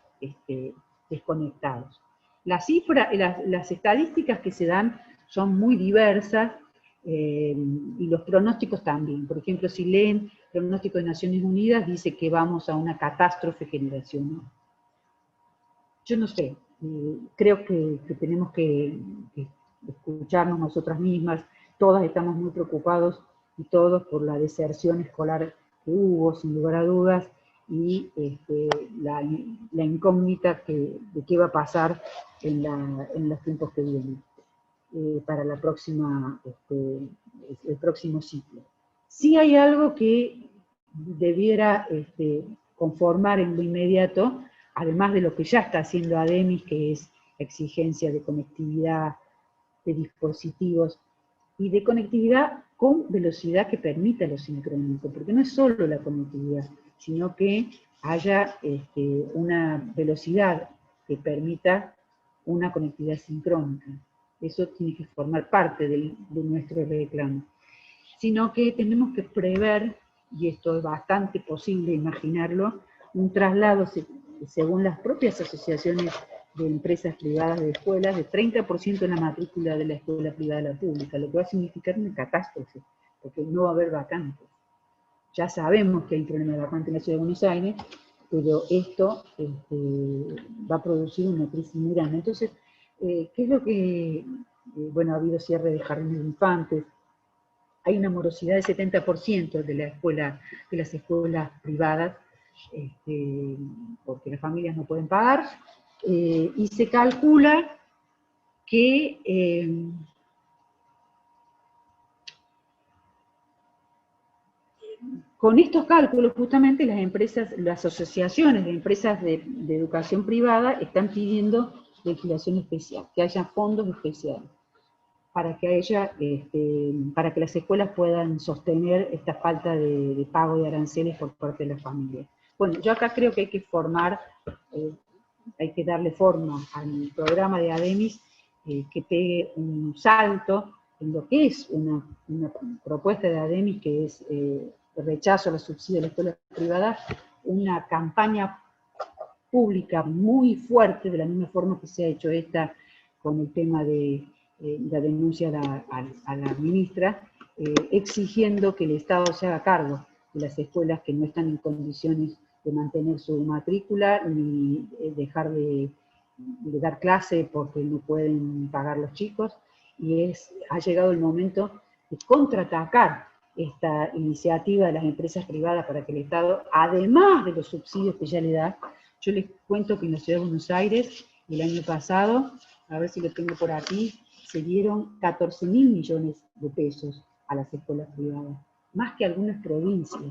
Speaker 2: desconectados. Las cifras, las estadísticas que se dan son muy diversas, y los pronósticos también. Por ejemplo, si leen el pronóstico de Naciones Unidas, dice que vamos a una catástrofe generacional. Yo no sé, creo que tenemos que escucharnos nosotras mismas. Todas estamos muy preocupados y todos por la deserción escolar que hubo, sin lugar a dudas, y la incógnita de qué va a pasar en los tiempos que vienen, para la próxima, el próximo ciclo. Sí hay algo que debiera conformar en lo inmediato, además de lo que ya está haciendo ADEMIS, que es exigencia de conectividad de dispositivos, y de conectividad con velocidad que permita lo sincrónico, porque no es solo la conectividad, sino que haya una velocidad que permita una conectividad sincrónica. Eso tiene que formar parte de nuestro reclamo. Sino que tenemos que prever, y esto es bastante posible imaginarlo, un traslado, según las propias asociaciones de empresas privadas de escuelas, de 30% en la matrícula de la escuela privada a la pública, lo que va a significar una catástrofe, porque no va a haber vacantes. Ya sabemos que hay un problema de vacantes en la Ciudad de Buenos Aires, pero esto va a producir una crisis muy grande. Entonces, ¿qué es lo que...? Bueno, ha habido cierre de jardines de infantes, hay una morosidad del 70% de las escuelas privadas, porque las familias no pueden pagar, y se calcula que con estos cálculos justamente las asociaciones de empresas de educación privada están pidiendo legislación especial, que haya fondos especiales, para que las escuelas puedan sostener esta falta de pago de aranceles por parte de las familias. Bueno, yo acá creo que hay que hay que darle forma al programa de ADEMIS, que pegue un salto en lo que es una propuesta de ADEMIS, que es el rechazo a los subsidios de la escuela privada, una campaña pública muy fuerte, de la misma forma que se ha hecho esta con el tema de la denuncia a la ministra, exigiendo que el Estado se haga cargo de las escuelas que no están en condiciones de mantener su matrícula, ni dejar de dar clase porque no pueden pagar los chicos, y ha llegado el momento de contraatacar esta iniciativa de las empresas privadas para que el Estado, además de los subsidios que ya le da, yo les cuento que en la Ciudad de Buenos Aires, el año pasado, a ver si lo tengo por aquí, se dieron 14.000 millones de pesos a las escuelas privadas, más que algunas provincias.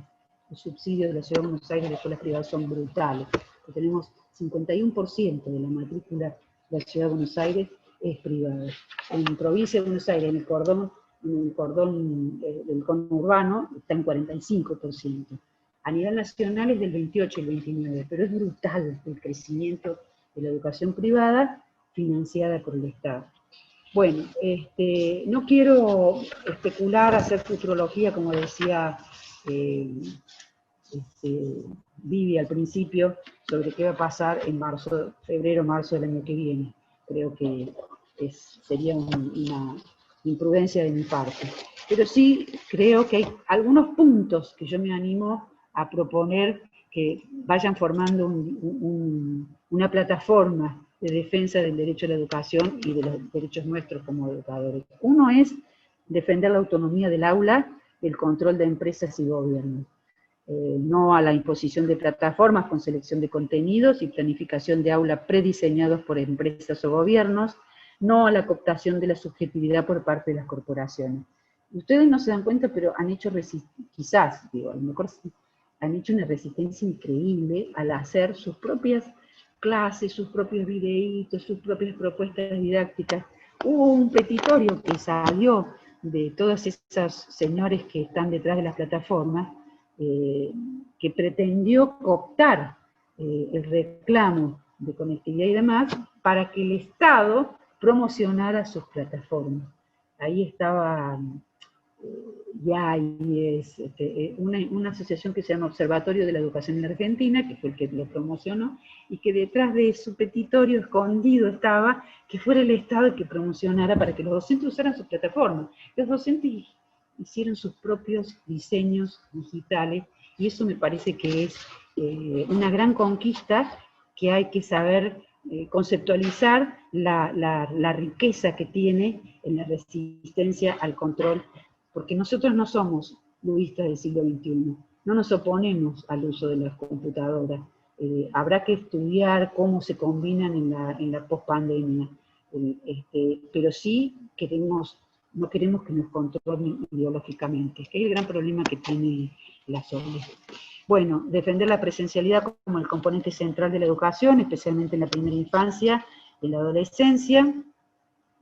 Speaker 2: Los subsidios de la Ciudad de Buenos Aires de las escuelas privadas son brutales. Tenemos 51% de la matrícula de la Ciudad de Buenos Aires es privada. En provincia de Buenos Aires, en el cordón del conurbano, está en 45%. A nivel nacional es del 28 y el 29%, pero es brutal el crecimiento de la educación privada financiada por el Estado. Bueno, no quiero especular, hacer futurología, como decía Vivi al principio, sobre qué va a pasar en febrero, marzo del año que viene. creo que sería una imprudencia de mi parte. Pero sí creo que hay algunos puntos que yo me animo a proponer que vayan formando una plataforma de defensa del derecho a la educación y de los derechos nuestros como educadores. Uno es defender la autonomía del aula, el control de empresas y gobiernos. No a la imposición de plataformas con selección de contenidos y planificación de aula prediseñados por empresas o gobiernos, no a la cooptación de la subjetividad por parte de las corporaciones. Ustedes no se dan cuenta, pero han hecho, quizás, digo, a lo mejor han hecho una resistencia increíble al hacer sus propias clases, sus propios videitos, sus propias propuestas didácticas. Hubo un petitorio que salió de todos esos señores que están detrás de las plataformas, que pretendió cooptar el reclamo de conectividad y demás para que el Estado promocionara sus plataformas. Ahí estaba YAI, es una asociación que se llama Observatorio de la Educación en la Argentina, que fue el que lo promocionó, y que detrás de su petitorio escondido estaba que fuera el Estado el que promocionara para que los docentes usaran sus plataformas. Los docentes hicieron sus propios diseños digitales, y eso me parece que es una gran conquista que hay que saber conceptualizar la riqueza que tiene en la resistencia al control, porque nosotros no somos ludistas del siglo XXI, no nos oponemos al uso de las computadoras. Habrá que estudiar cómo se combinan en la pospandemia, pero sí no queremos que nos controlen ideológicamente, que es el gran problema que tiene la SOLE. Bueno, defender la presencialidad como el componente central de la educación, especialmente en la primera infancia y en la adolescencia,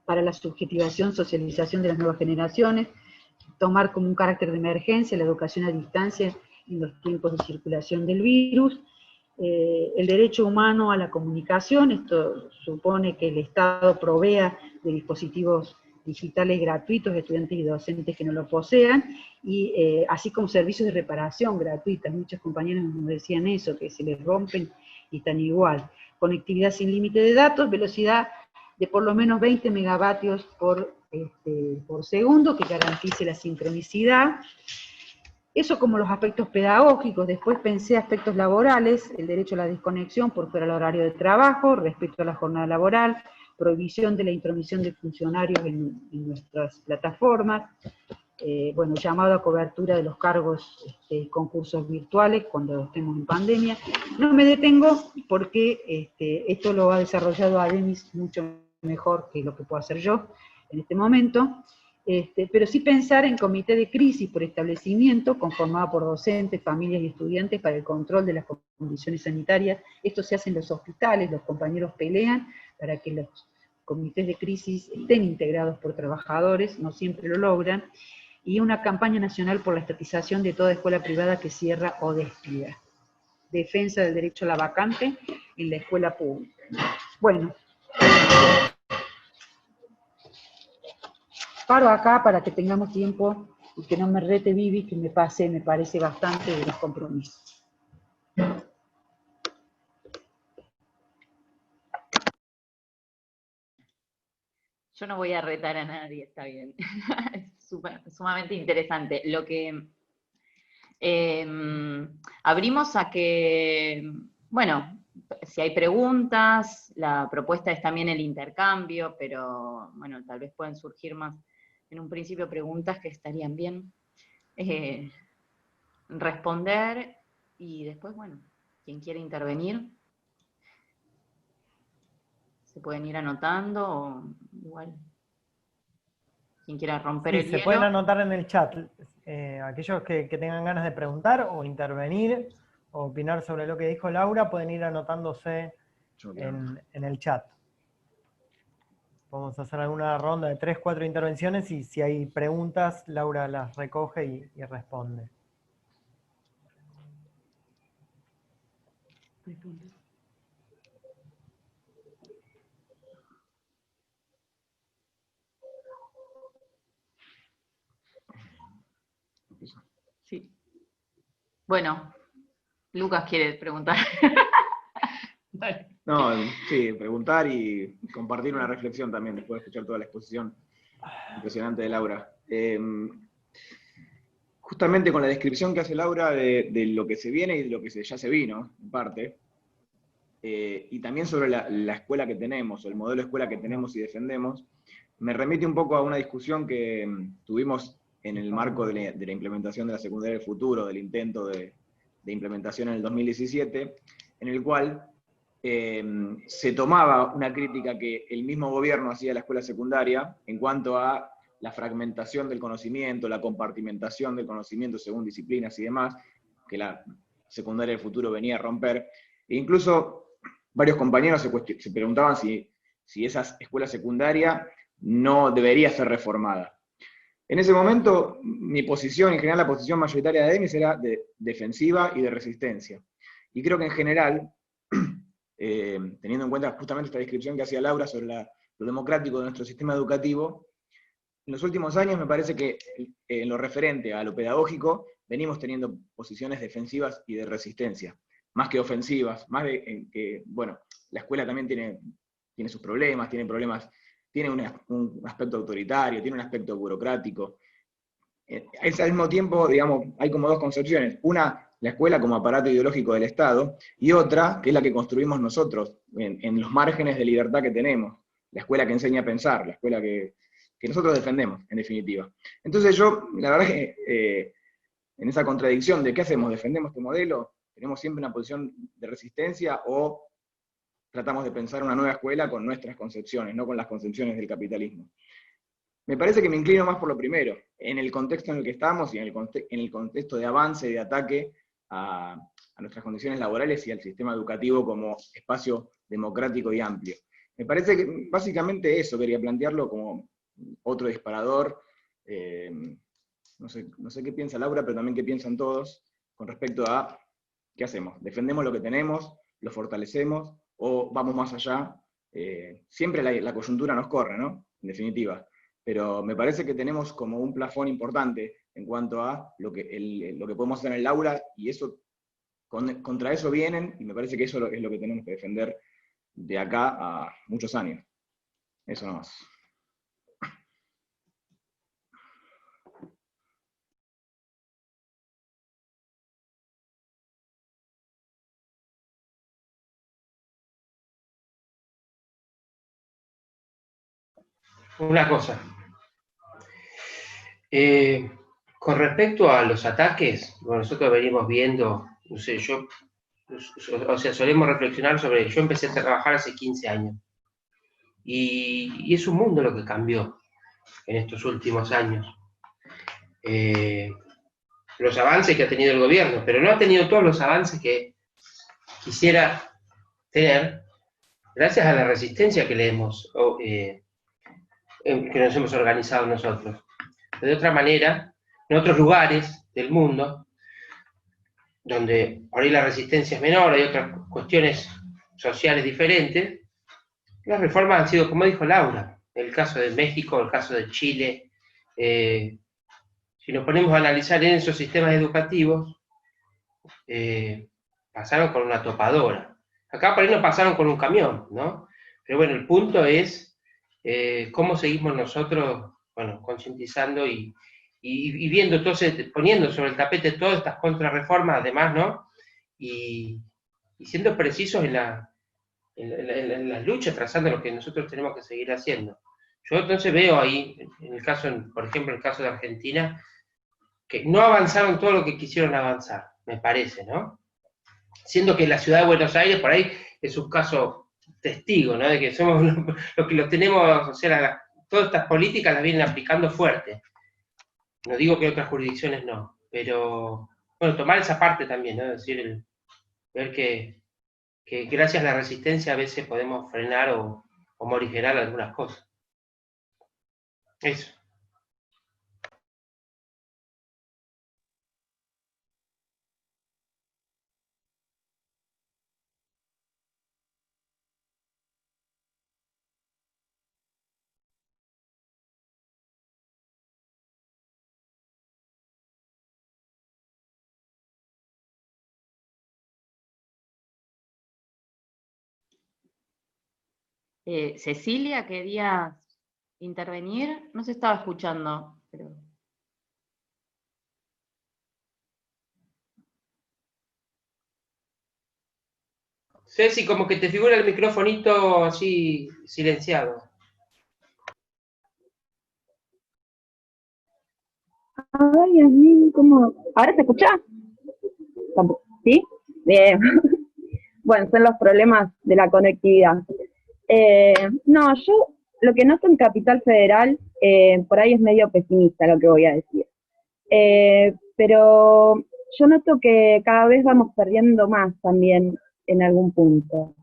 Speaker 2: para la subjetivación, socialización de las nuevas generaciones, tomar como un carácter de emergencia la educación a distancia en los tiempos de circulación del virus, el derecho humano a la comunicación, esto supone que el Estado provea de dispositivos digitales gratuitos a estudiantes y docentes que no lo posean, y así como servicios de reparación gratuitas. Muchos compañeros nos decían eso, que se les rompen y están igual. Conectividad sin límite de datos, velocidad de por lo menos 20 megavatios por segundo, que garantice la sincronicidad. Eso como los aspectos pedagógicos. Después pensé aspectos laborales, el derecho a la desconexión por fuera del horario de trabajo, respecto a la jornada laboral, prohibición de la intromisión de funcionarios en nuestras plataformas, bueno, llamado a cobertura de los cargos, concursos virtuales cuando estemos en pandemia. No me detengo porque esto lo ha desarrollado Ademis mucho mejor que lo que puedo hacer yo en este momento, pero sí pensar en comité de crisis por establecimiento, conformado por docentes, familias y estudiantes para el control de las condiciones sanitarias. Esto se hace en los hospitales, los compañeros pelean para que los comités de crisis estén integrados por trabajadores, no siempre lo logran, y una campaña nacional por la estatización de toda escuela privada que cierra o despida. Defensa del derecho a la vacante en la escuela pública. Bueno, paro acá para que tengamos tiempo y que no me rete Vivi, que me parece bastante de los compromisos.
Speaker 3: Yo no voy a retar a nadie, está bien. Es sumamente interesante. Lo que abrimos a que, bueno, si hay preguntas, la propuesta es también el intercambio, pero bueno, tal vez pueden surgir más en un principio preguntas que estarían bien responder, y después, bueno, quien quiera intervenir, se pueden ir anotando, o igual, quien quiera romper
Speaker 1: Sí,
Speaker 3: el
Speaker 1: se pueden
Speaker 3: hielo.
Speaker 1: anotar en el chat. Aquellos que tengan ganas de preguntar o intervenir o opinar sobre lo que dijo Laura, pueden ir anotándose en el chat. Vamos a hacer alguna ronda de 3, 4 intervenciones, y si hay preguntas, Laura las recoge y responde.
Speaker 3: Sí. Bueno, Lucas quiere preguntar. Vale.
Speaker 4: No, sí, preguntar y compartir una reflexión también después de escuchar toda la exposición impresionante de Laura. Justamente con la descripción que hace Laura de lo que se viene y de lo que ya se vino, en parte, y también sobre la escuela que tenemos, o el modelo de escuela que tenemos y defendemos, me remite un poco a una discusión que tuvimos en el marco de la implementación de la secundaria del futuro, del intento de implementación en el 2017, en el cual se tomaba una crítica que el mismo gobierno hacía a la escuela secundaria en cuanto a la fragmentación del conocimiento, la compartimentación del conocimiento según disciplinas y demás, que la secundaria del futuro venía a romper. E incluso varios compañeros se preguntaban si esa escuela secundaria no debería ser reformada. En ese momento, mi posición, en general la posición mayoritaria de EMIS era de defensiva y de resistencia. Y creo que en general, teniendo en cuenta justamente esta descripción que hacía Laura sobre lo democrático de nuestro sistema educativo, en los últimos años me parece que en lo referente a lo pedagógico venimos teniendo posiciones defensivas y de resistencia, más que ofensivas, más de que, bueno, la escuela también tiene sus problemas, tiene un aspecto autoritario, tiene un aspecto burocrático. Es al mismo tiempo, digamos, hay como dos concepciones. Una, la escuela como aparato ideológico del Estado, y otra, que es la que construimos nosotros, en los márgenes de libertad que tenemos. La escuela que enseña a pensar, la escuela que nosotros defendemos, en definitiva. Entonces yo, la verdad es que en esa contradicción de qué hacemos, defendemos este modelo, tenemos siempre una posición de resistencia o tratamos de pensar una nueva escuela con nuestras concepciones, no con las concepciones del capitalismo. Me parece que me inclino más por lo primero, en el contexto en el que estamos y en el contexto de avance y de ataque a nuestras condiciones laborales y al sistema educativo como espacio democrático y amplio. Me parece que básicamente eso quería plantearlo como otro disparador. No sé qué piensa Laura, pero también qué piensan todos con respecto a qué hacemos. ¿Defendemos lo que tenemos? ¿Lo fortalecemos? ¿O vamos más allá? Siempre la coyuntura nos corre, ¿no? En definitiva. Pero me parece que tenemos como un plafón importante en cuanto a lo que podemos hacer en el aula, y eso, contra eso vienen, y me parece que eso es lo que tenemos que defender de acá a muchos años. Eso nomás.
Speaker 5: Una cosa. Con respecto a los ataques, bueno, nosotros venimos viendo, no sé, o sea, solemos reflexionar sobre, yo empecé a trabajar hace 15 años, y es un mundo lo que cambió en estos últimos años. Los avances que ha tenido el gobierno, pero no ha tenido todos los avances que quisiera tener, gracias a la resistencia que que nos hemos organizado nosotros. De otra manera, en otros lugares del mundo, donde por ahí la resistencia es menor, hay otras cuestiones sociales diferentes, las reformas han sido, como dijo Laura, el caso de México, el caso de Chile. Si nos ponemos a analizar en esos sistemas educativos, pasaron con una topadora. Acá por ahí no pasaron con un camión, ¿no? Pero bueno, el punto es cómo seguimos nosotros, bueno, concientizando y viendo, entonces, poniendo sobre el tapete todas estas contrarreformas, además, ¿no? Y siendo precisos en las luchas, trazando lo que nosotros tenemos que seguir haciendo. Yo entonces veo ahí, en el caso, por ejemplo, en el caso de Argentina, que no avanzaron todo lo que quisieron avanzar, me parece, ¿no? Siendo que la ciudad de Buenos Aires, por ahí, es un caso testigo, ¿no? De que somos los que los tenemos, o sea, todas estas políticas las vienen aplicando fuerte. No digo que otras jurisdicciones no, pero, bueno, tomar esa parte también, ¿no? Es decir, ver que gracias a la resistencia a veces podemos frenar o morigerar algunas cosas. Eso.
Speaker 3: Cecilia, ¿querías intervenir? No se estaba escuchando, pero...
Speaker 5: Ceci, como que te figura el microfonito así silenciado.
Speaker 6: Ay, Dios mío, ¿cómo? ¿Ahora se escucha? ¿Sí? Bien. Bueno, son los problemas de la conectividad. No, yo lo que noto en Capital Federal, por ahí es medio pesimista lo que voy a decir. Pero yo noto que cada vez vamos perdiendo más también en algún punto.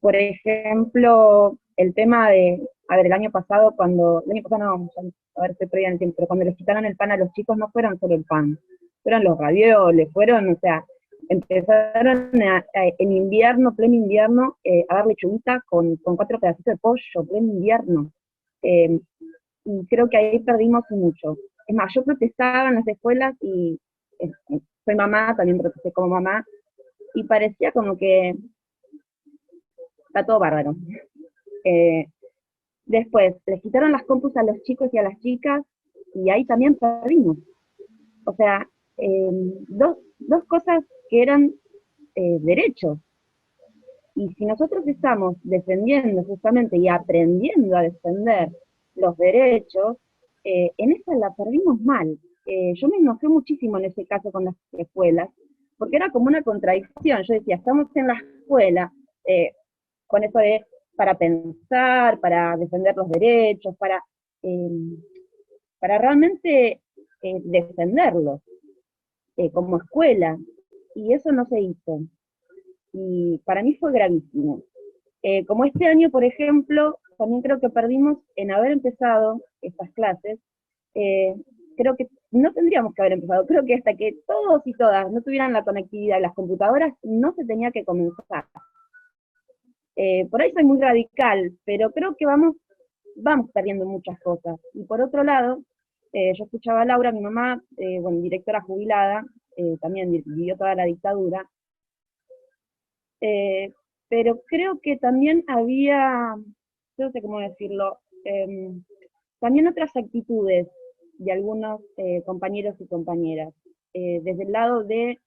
Speaker 6: Por ejemplo, el tema de, a ver, el año pasado no, a ver, estoy perdida en el tiempo, pero cuando les quitaron el pan a los chicos no fueron solo el pan, fueron los ravioles, fueron, o sea, empezaron en invierno, pleno invierno, a dar lechuguita con 4 pedacitos de pollo, pleno invierno. Y creo que ahí perdimos mucho. Es más, yo protestaba en las escuelas y soy mamá, también protesté como mamá, y parecía como que está todo bárbaro. Después, les quitaron las compus a los chicos y a las chicas, y ahí también perdimos. O sea, dos cosas que eran derechos. Y si nosotros estamos defendiendo justamente y aprendiendo a defender los derechos, en esa la perdimos mal. Yo me enojé muchísimo en ese caso con las escuelas, porque era como una contradicción. Yo decía, estamos en la escuela, con eso de para pensar, para defender los derechos, para realmente defenderlos como escuela, y eso no se hizo. Y para mí fue gravísimo. Como este año, por ejemplo, también creo que perdimos en haber empezado estas clases, creo que no tendríamos que haber empezado, creo que hasta que todos y todas no tuvieran la conectividad de las computadoras, no se tenía que comenzar. Por ahí soy muy radical, pero creo que vamos perdiendo muchas cosas. Y por otro lado, yo escuchaba a Laura, mi mamá, bueno, directora jubilada, también vivió toda la dictadura, pero creo que también había, no sé cómo decirlo, también otras actitudes de algunos compañeros y compañeras, desde el lado de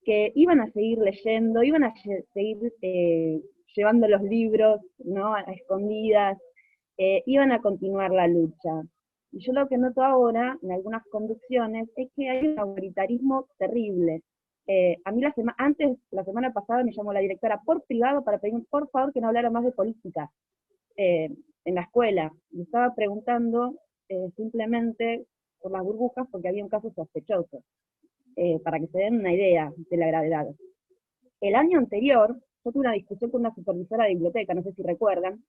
Speaker 6: que iban a seguir leyendo, iban a seguir llevando los libros, ¿no?, a escondidas, iban a continuar la lucha. Y yo lo que noto ahora, en algunas conducciones, es que hay un autoritarismo terrible. A mí la semana pasada me llamó la directora por privado para pedirme por favor que no hablara más de política en la escuela. Me estaba preguntando simplemente por las burbujas porque había un caso sospechoso, para que se den una idea de la gravedad. El año anterior, yo tuve una discusión con una supervisora de biblioteca, no sé si recuerdan,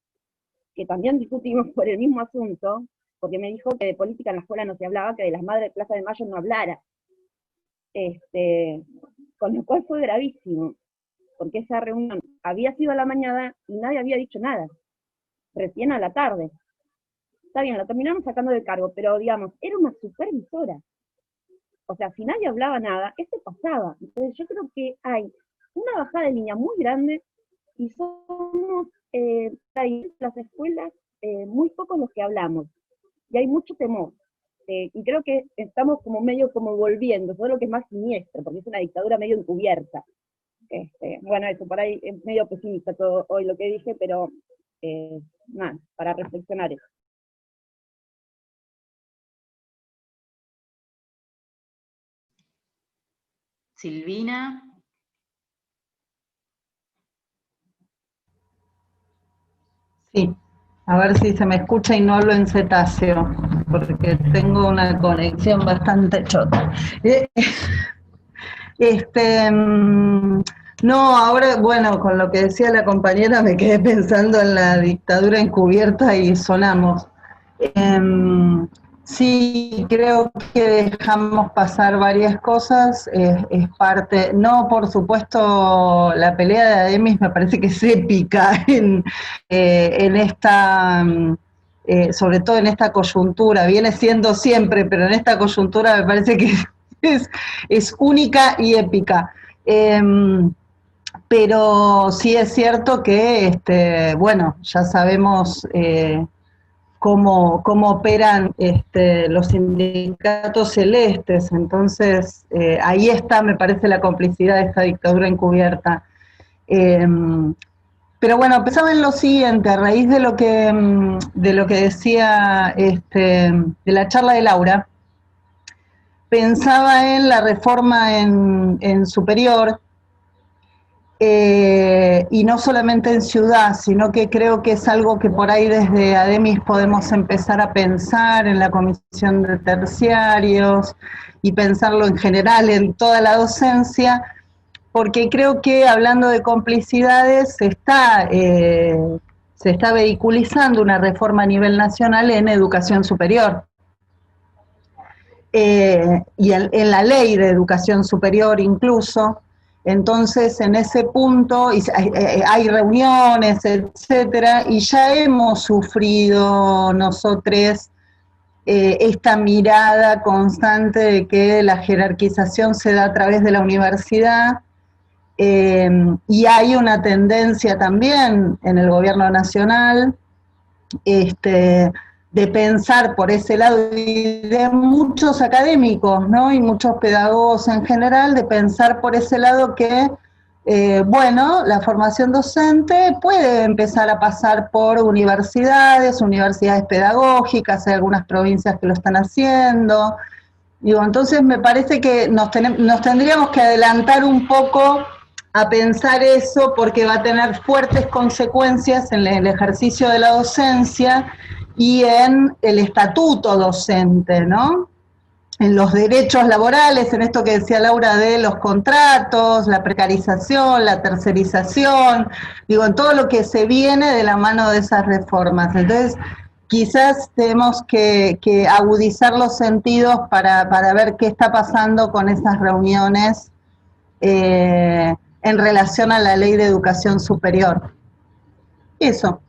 Speaker 6: que también discutimos por el mismo asunto, porque me dijo que de política en la escuela no se hablaba, que de las madres de Plaza de Mayo no hablara. Con lo cual fue gravísimo, porque esa reunión había sido a la mañana y nadie había dicho nada, recién a la tarde. Está bien, la terminamos sacando del cargo, pero digamos, era una supervisora. O sea, si nadie hablaba nada, esto pasaba. Entonces yo creo que hay una bajada de línea muy grande y somos ahí las escuelas muy pocos los que hablamos. Y hay mucho temor. Y creo que estamos como medio como volviendo, todo lo que es más siniestro, porque es una dictadura medio encubierta. Bueno, eso, por ahí es medio pesimista todo hoy lo que dije, pero nada, para reflexionar eso.
Speaker 3: Silvina.
Speaker 7: Sí, a ver si se me escucha y no hablo en cetáceo, porque tengo una conexión bastante chota. No, ahora, bueno, con lo que decía la compañera me quedé pensando en la dictadura encubierta y sonamos. Sí, creo que dejamos pasar varias cosas, es parte, no, por supuesto, la pelea de Ademis me parece que es épica en esta, sobre todo en esta coyuntura, viene siendo siempre, pero en esta coyuntura me parece que es única y épica. pero sí es cierto que, bueno, ya sabemos cómo operan los sindicatos celestes, entonces ahí está, me parece, la complicidad de esta dictadura encubierta. Pero bueno, pensaba en lo siguiente, a raíz de lo que decía, de la charla de Laura, pensaba en la reforma en superior, y no solamente en ciudad, sino que creo que es algo que por ahí desde ADEMIS podemos empezar a pensar en la comisión de terciarios y pensarlo en general en toda la docencia, porque creo que hablando de complicidades se está vehiculizando una reforma a nivel nacional en educación superior. Y en la ley de educación superior incluso. Entonces, en ese punto hay reuniones, etcétera, y ya hemos sufrido nosotros esta mirada constante de que la jerarquización se da a través de la universidad, y hay una tendencia también en el gobierno nacional de pensar por ese lado, y de muchos académicos, ¿no? Y muchos pedagogos en general, de pensar por ese lado que, bueno, la formación docente puede empezar a pasar por universidades pedagógicas, hay algunas provincias que lo están haciendo. Digo, entonces me parece que nos tendríamos que adelantar un poco a pensar eso, porque va a tener fuertes consecuencias en el ejercicio de la docencia y en el estatuto docente, ¿no? En los derechos laborales, en esto que decía Laura de los contratos, la precarización, la tercerización, digo, en todo lo que se viene de la mano de esas reformas. Entonces, quizás tenemos que agudizar los sentidos para ver qué está pasando con esas reuniones en relación a la ley de educación superior. Eso,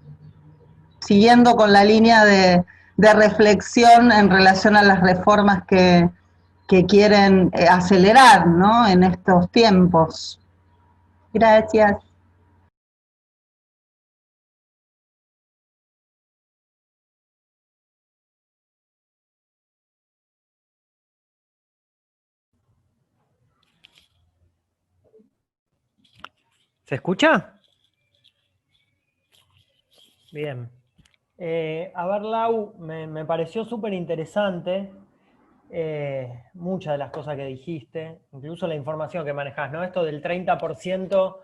Speaker 7: siguiendo con la línea de reflexión en relación a las reformas que quieren acelerar, ¿no?, en estos tiempos. Gracias.
Speaker 1: ¿Se escucha? Bien. A ver, Lau, me pareció súper interesante muchas de las cosas que dijiste, incluso la información que manejás, ¿no? Esto del 30%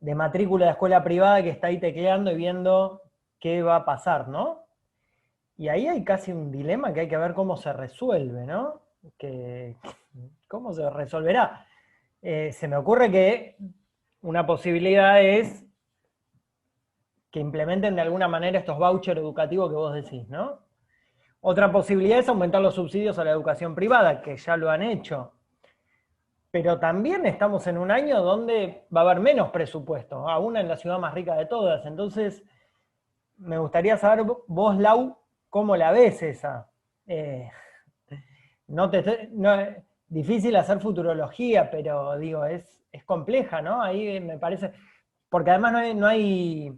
Speaker 1: de matrícula de escuela privada que está ahí tecleando y viendo qué va a pasar, ¿no? Y ahí hay casi un dilema que hay que ver cómo se resuelve, ¿no? ¿Cómo se resolverá? Se me ocurre que una posibilidad es que implementen de alguna manera estos vouchers educativos que vos decís, ¿no? Otra posibilidad es aumentar los subsidios a la educación privada, que ya lo han hecho. Pero también estamos en un año donde va a haber menos presupuesto, aún en la ciudad más rica de todas. Entonces, me gustaría saber vos, Lau, ¿cómo la ves esa? Difícil hacer futurología, pero digo, es compleja, ¿no? Ahí me parece, porque además no hay,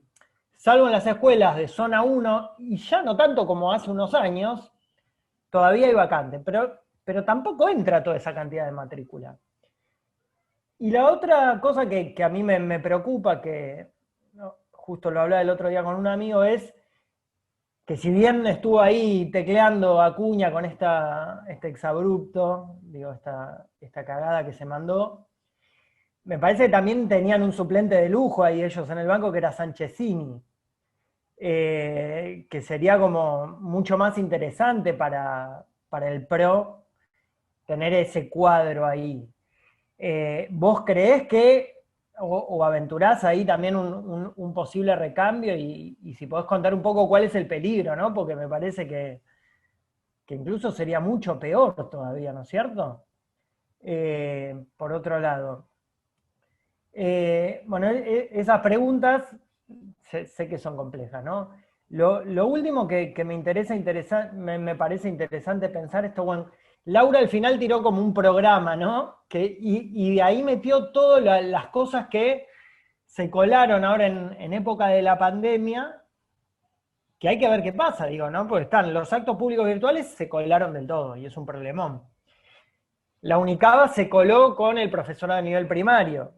Speaker 1: salvo en las escuelas de zona 1, y ya no tanto como hace unos años, todavía hay vacantes, pero tampoco entra toda esa cantidad de matrícula. Y la otra cosa que a mí me preocupa, que justo lo hablaba el otro día con un amigo, es que si bien estuvo ahí tecleando Acuña con este exabrupto, digo, esta cagada que se mandó, me parece que también tenían un suplente de lujo ahí ellos en el banco, que era Sanchezini, que sería como mucho más interesante para el PRO tener ese cuadro ahí. ¿Vos creés que, o aventurás ahí también un posible recambio? Y si podés contar un poco cuál es el peligro, ¿no? Porque me parece que incluso sería mucho peor todavía, ¿no es cierto? Por otro lado. Bueno, esas preguntas sé que son complejas, ¿no? Lo último que me parece interesante pensar esto, bueno, Laura al final tiró como un programa, ¿no? Y de ahí metió todas las cosas que se colaron ahora en época de la pandemia, que hay que ver qué pasa, digo, ¿no? Porque están los actos públicos virtuales, se colaron del todo, y es un problemón. La Unicaba se coló con el profesorado a nivel primario.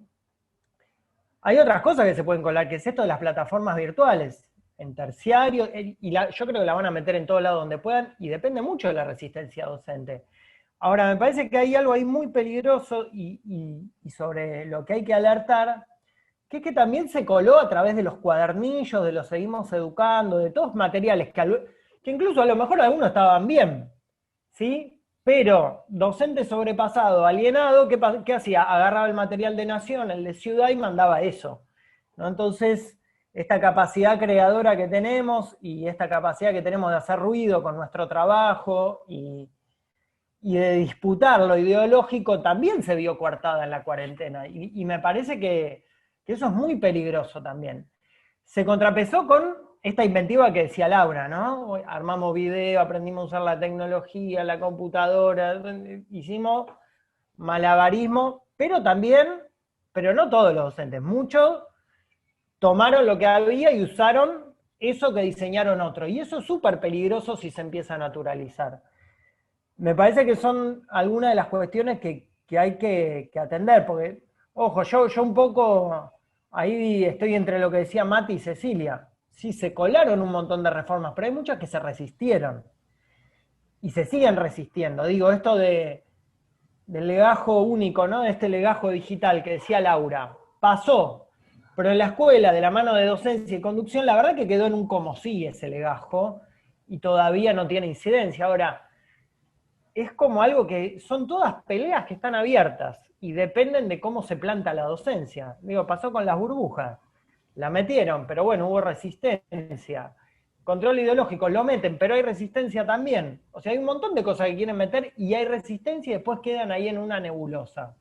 Speaker 1: Hay otras cosas que se pueden colar, que es esto de las plataformas virtuales, en terciario, yo creo que la van a meter en todo lado donde puedan, y depende mucho de la resistencia docente. Ahora, me parece que hay algo ahí muy peligroso y sobre lo que hay que alertar, que es que también se coló a través de los cuadernillos, de los seguimos educando, de todos materiales que incluso a lo mejor algunos estaban bien, ¿sí? Pero docente sobrepasado, alienado, ¿qué hacía? Agarraba el material de Nación, el de Ciudad y mandaba eso, ¿no? Entonces, esta capacidad creadora que tenemos y esta capacidad que tenemos de hacer ruido con nuestro trabajo y de disputar lo ideológico también se vio coartada en la cuarentena. Y me parece que eso es muy peligroso también. Se contrapesó con esta inventiva que decía Laura, ¿no? Armamos video, aprendimos a usar la tecnología, la computadora, hicimos malabarismo, pero no todos los docentes, muchos tomaron lo que había y usaron eso que diseñaron otros. Y eso es súper peligroso si se empieza a naturalizar. Me parece que son algunas de las cuestiones que hay que atender, porque, ojo, yo un poco ahí estoy entre lo que decía Mati y Cecilia. Sí, se colaron un montón de reformas, pero hay muchas que se resistieron. Y se siguen resistiendo. Digo, esto del legajo único, ¿no? De este legajo digital que decía Laura, pasó. Pero en la escuela, de la mano de docencia y conducción, la verdad que quedó en un como sí ese legajo, y todavía no tiene incidencia. Ahora, es como algo que son todas peleas que están abiertas y dependen de cómo se planta la docencia. Digo, pasó con las burbujas, la metieron, pero bueno, hubo resistencia. Control ideológico, lo meten, pero hay resistencia también. O sea, hay un montón de cosas que quieren meter y hay resistencia y después quedan ahí en una nebulosa.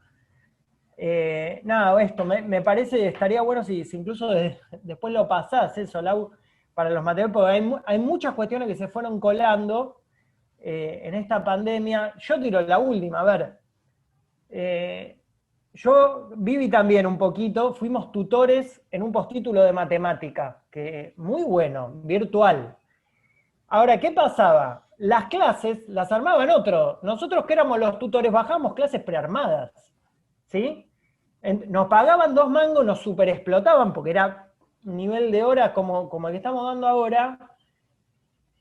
Speaker 1: Nada, esto me parece, estaría bueno si incluso después lo pasás, eso, Lau, para los materiales, porque hay muchas cuestiones que se fueron colando en esta pandemia. Yo tiro la última, a ver. Yo viví también un poquito, fuimos tutores en un postítulo de matemática, que muy bueno, virtual. Ahora, ¿qué pasaba? Las clases las armaban otros. Nosotros que éramos los tutores bajábamos clases prearmadas, ¿sí? Nos pagaban 2 mangos, nos super explotaban porque era un nivel de hora como el que estamos dando ahora.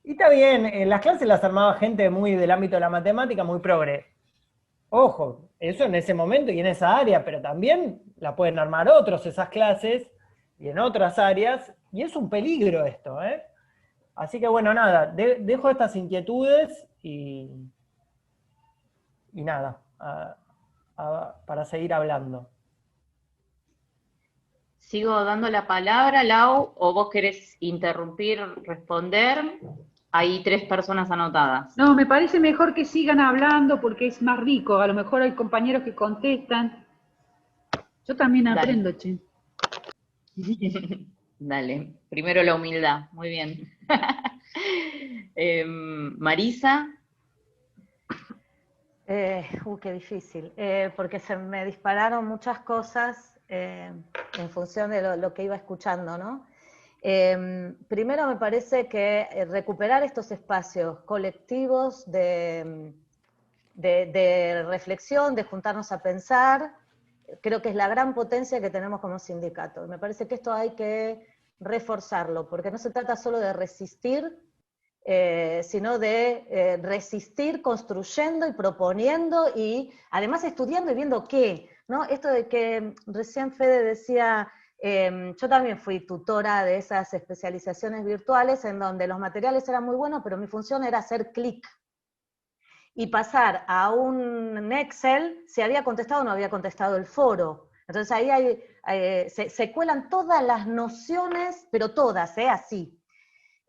Speaker 1: Y está bien, en las clases las armaba gente muy del ámbito de la matemática, muy progre. Ojo, eso en ese momento y en esa área, pero también la pueden armar otros esas clases y en otras áreas, y es un peligro esto, ¿eh? Así que bueno, nada, dejo estas inquietudes y nada, para seguir hablando.
Speaker 3: Sigo dando la palabra, Lau, o vos querés interrumpir, responder. Hay 3 personas anotadas.
Speaker 2: No, me parece mejor que sigan hablando porque es más rico. A lo mejor hay compañeros que contestan. Yo también aprendo, che.
Speaker 3: Dale, primero la humildad, muy bien. Marisa.
Speaker 8: Qué difícil, porque se me dispararon muchas cosas en función de lo que iba escuchando, ¿no? Primero me parece que recuperar estos espacios colectivos de reflexión, de juntarnos a pensar, creo que es la gran potencia que tenemos como sindicato. Me parece que esto hay que reforzarlo, porque no se trata solo de resistir, sino de resistir construyendo y proponiendo y además estudiando y viendo qué, ¿no? Esto de que recién Fede decía, yo también fui tutora de esas especializaciones virtuales en donde los materiales eran muy buenos, pero mi función era hacer clic y pasar a un Excel si había contestado o no había contestado el foro. Entonces ahí se cuelan todas las nociones, pero todas, así.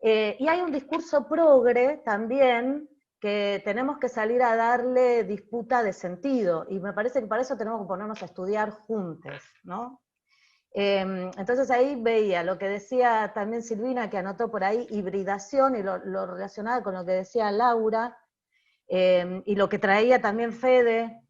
Speaker 8: Y hay un discurso progre también que tenemos que salir a darle disputa de sentido, y me parece que para eso tenemos que ponernos a estudiar juntos, ¿no? Entonces ahí veía lo que decía también Silvina, que anotó por ahí, hibridación, y lo relacionado con lo que decía Laura, y lo que traía también Fede,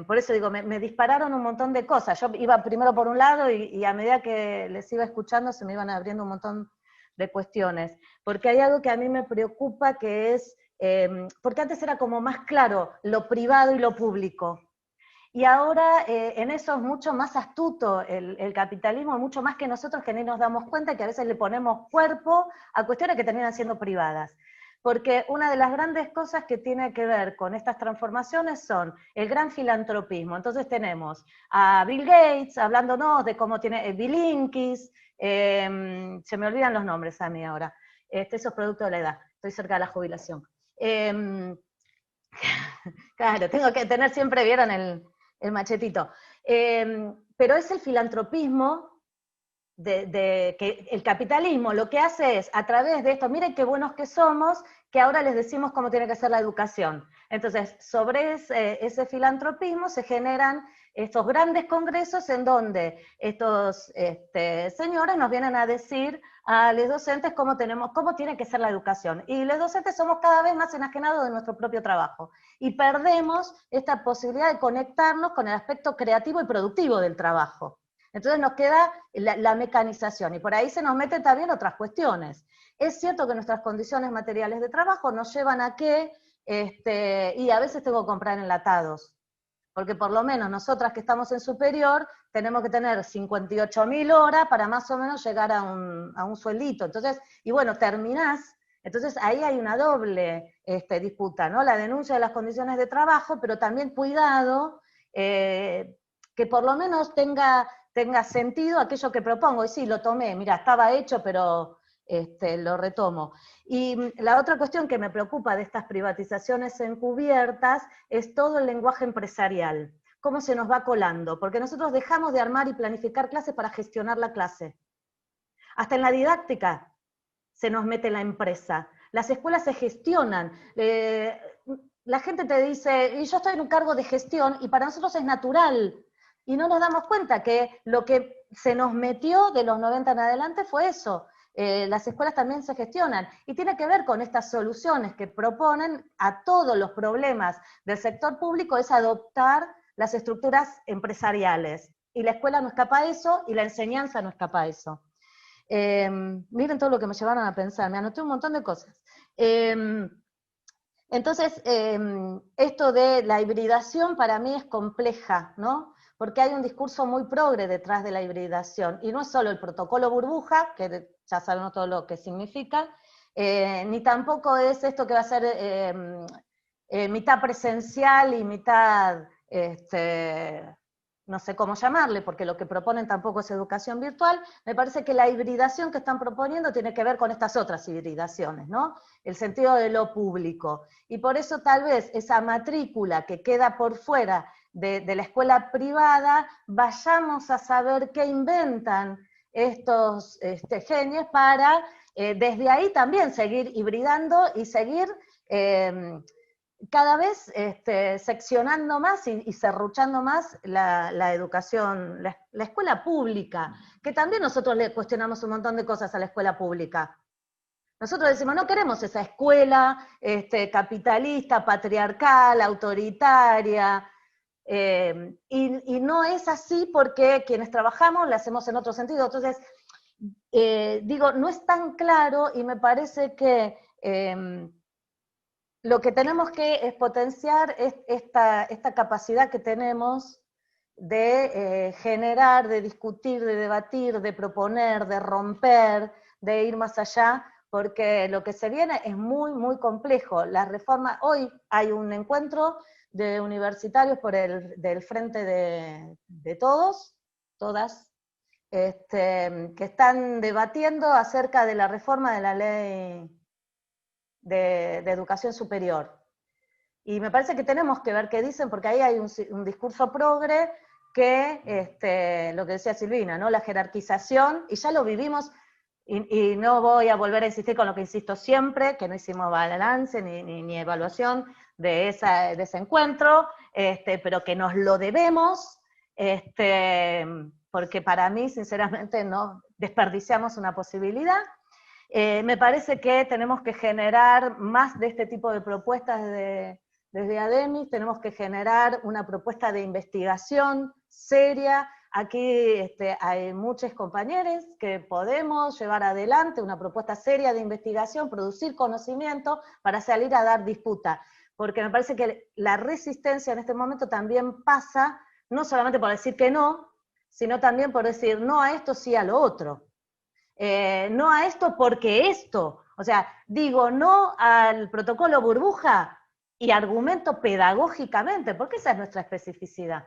Speaker 8: Por eso digo, me dispararon un montón de cosas. Yo iba primero por un lado y a medida que les iba escuchando se me iban abriendo un montón de cuestiones. Porque hay algo que a mí me preocupa que es, porque antes era como más claro lo privado y lo público. Y ahora en eso es mucho más astuto el capitalismo, mucho más que nosotros, que ni nos damos cuenta que a veces le ponemos cuerpo a cuestiones que terminan siendo privadas. Porque una de las grandes cosas que tiene que ver con estas transformaciones son el gran filantropismo. Entonces tenemos a Bill Gates hablándonos de cómo tiene Bilinkis, se me olvidan los nombres a mí ahora, eso es producto de la edad, estoy cerca de la jubilación. Claro, tengo que tener siempre, vieron el machetito. Pero es el filantropismo que el capitalismo lo que hace es, a través de esto, miren qué buenos que somos, que ahora les decimos cómo tiene que ser la educación. Entonces, sobre ese filantropismo se generan estos grandes congresos en donde estos señores nos vienen a decir a los docentes cómo tiene que ser la educación. Y los docentes somos cada vez más enajenados de nuestro propio trabajo. Y perdemos esta posibilidad de conectarnos con el aspecto creativo y productivo del trabajo. Entonces nos queda la mecanización, y por ahí se nos meten también otras cuestiones. Es cierto que nuestras condiciones materiales de trabajo nos llevan a que, y a veces tengo que comprar enlatados, porque por lo menos nosotras que estamos en superior, tenemos que tener 58.000 horas para más o menos llegar a un sueldito. Entonces, y bueno, terminás, entonces ahí hay una doble disputa, ¿no? La denuncia de las condiciones de trabajo, pero también cuidado, que por lo menos tenga sentido aquello que propongo. Y sí, lo tomé, mira, estaba hecho, pero lo retomo. Y la otra cuestión que me preocupa de estas privatizaciones encubiertas es todo el lenguaje empresarial. Cómo se nos va colando, porque nosotros dejamos de armar y planificar clases para gestionar la clase. Hasta en la didáctica se nos mete la empresa. Las escuelas se gestionan. La gente te dice, y yo estoy en un cargo de gestión, y para nosotros es natural. Y no nos damos cuenta que lo que se nos metió de los 90 en adelante fue eso. Las escuelas también se gestionan, y tiene que ver con estas soluciones que proponen a todos los problemas del sector público, es adoptar las estructuras empresariales. Y la escuela no escapa a eso, y la enseñanza no escapa a eso. Miren todo lo que me llevaron a pensar, me anoté un montón de cosas. Entonces, esto de la hibridación para mí es compleja, ¿no? Porque hay un discurso muy progre detrás de la hibridación, y no es solo el protocolo burbuja, que ya sabemos todo lo que significa, ni tampoco es esto que va a ser mitad presencial y mitad, no sé cómo llamarle, porque lo que proponen tampoco es educación virtual. Me parece que la hibridación que están proponiendo tiene que ver con estas otras hibridaciones, ¿no? El sentido de lo público. Y por eso tal vez esa matrícula que queda por fuera de la escuela privada, vayamos a saber qué inventan estos genios para desde ahí también seguir hibridando y seguir cada vez seccionando más y serruchando más la educación, la escuela pública, que también nosotros le cuestionamos un montón de cosas a la escuela pública. Nosotros decimos, no queremos esa escuela capitalista, patriarcal, autoritaria, y no es así porque quienes trabajamos la hacemos en otro sentido. Entonces, digo, no es tan claro, y me parece que lo que tenemos que es potenciar esta capacidad que tenemos de generar, de discutir, de debatir, de proponer, de romper, de ir más allá, porque lo que se viene es muy, muy complejo. La reforma, hoy hay un encuentro de universitarios del Frente de Todos, todas, que están debatiendo acerca de la reforma de la ley de educación superior. Y me parece que tenemos que ver qué dicen, porque ahí hay un discurso progre que, lo que decía Silvina, ¿no? La jerarquización, y ya lo vivimos, y no voy a volver a insistir con lo que insisto siempre, que no hicimos balance ni evaluación de ese encuentro, pero que nos lo debemos, porque para mí, sinceramente, no desperdiciamos una posibilidad. Me parece que tenemos que generar más de este tipo de propuestas desde ADEMIS tenemos que generar una propuesta de investigación seria. Aquí hay muchos compañeros que podemos llevar adelante una propuesta seria de investigación, producir conocimiento para salir a dar disputa. Porque me parece que la resistencia en este momento también pasa, no solamente por decir que no, sino también por decir no a esto, sí a lo otro. No a esto porque esto. O sea, digo no al protocolo burbuja y argumento pedagógicamente, porque esa es nuestra especificidad.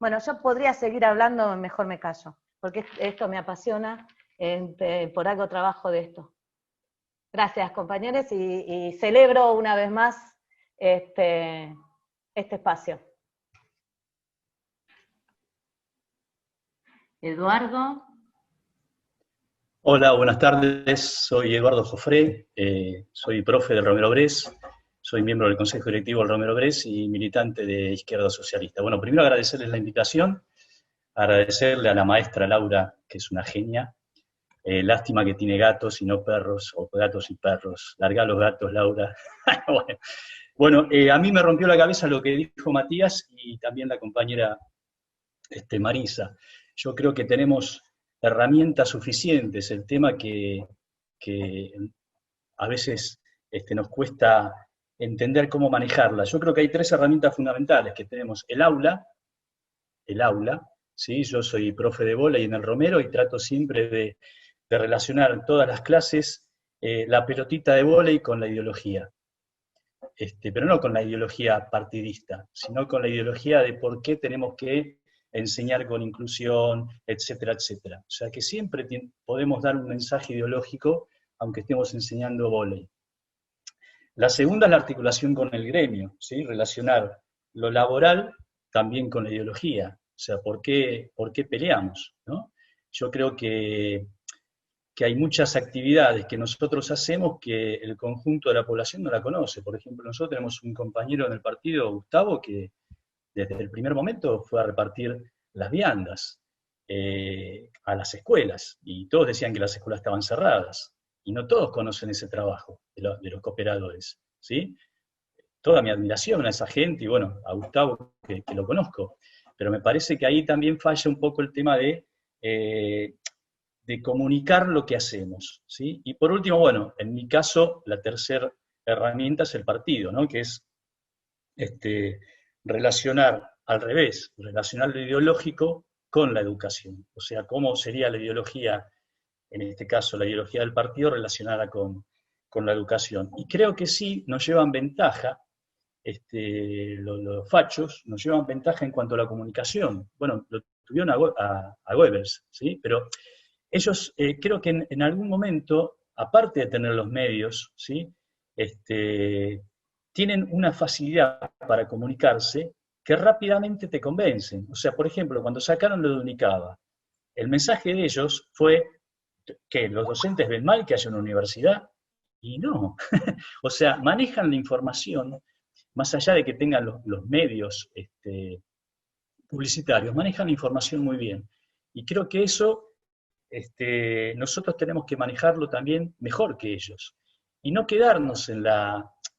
Speaker 8: Bueno, yo podría seguir hablando, mejor me callo, porque esto me apasiona, por algo trabajo de esto. Gracias, compañeros, y celebro una vez más este espacio.
Speaker 3: Eduardo.
Speaker 9: Hola, buenas tardes. Soy Eduardo Jofré, soy profe del Romero Bres, soy miembro del Consejo Directivo del Romero Bres y militante de Izquierda Socialista. Bueno, primero agradecerles la invitación, agradecerle a la maestra Laura, que es una genia. Lástima que tiene gatos y no perros, o gatos y perros. Largá los gatos, Laura. Bueno, a mí me rompió la cabeza lo que dijo Matías y también la compañera Marisa. Yo creo que tenemos herramientas suficientes. El tema que a veces nos cuesta entender cómo manejarla. Yo creo que hay 3 herramientas fundamentales que tenemos. El aula, ¿sí? Yo soy profe de vóley en el Romero y trato siempre de relacionar en todas las clases la pelotita de vóley con la ideología. Pero no con la ideología partidista, sino con la ideología de por qué tenemos que enseñar con inclusión, etcétera, etcétera. O sea que siempre podemos dar un mensaje ideológico, aunque estemos enseñando vóley. La segunda es la articulación con el gremio, ¿sí? Relacionar lo laboral también con la ideología. O sea, ¿por qué peleamos? ¿No? Yo creo que hay muchas actividades que nosotros hacemos que el conjunto de la población no la conoce. Por ejemplo, nosotros tenemos un compañero en el partido, Gustavo, que desde el primer momento fue a repartir las viandas a las escuelas, y todos decían que las escuelas estaban cerradas, y no todos conocen ese trabajo de los cooperadores, ¿sí? Toda mi admiración a esa gente, y bueno, a Gustavo, que lo conozco, pero me parece que ahí también falla un poco el tema de comunicar lo que hacemos, ¿sí? Y por último, bueno, en mi caso, la tercera herramienta es el partido, ¿no? Que es relacionar al revés, relacionar lo ideológico con la educación. O sea, cómo sería la ideología, en este caso la ideología del partido, relacionada con la educación. Y creo que sí nos llevan ventaja, los fachos nos llevan ventaja en cuanto a la comunicación. Bueno, lo tuvieron a Goebbels, ¿sí? Pero ellos creo que en algún momento, aparte de tener los medios, ¿sí? Tienen una facilidad para comunicarse que rápidamente te convencen. O sea, por ejemplo, cuando sacaron lo de Unicaba, el mensaje de ellos fue que los docentes ven mal que haya una universidad, y no. O sea, manejan la información, más allá de que tengan los medios publicitarios, manejan la información muy bien. Y creo que eso nosotros tenemos que manejarlo también mejor que ellos. Y no quedarnos en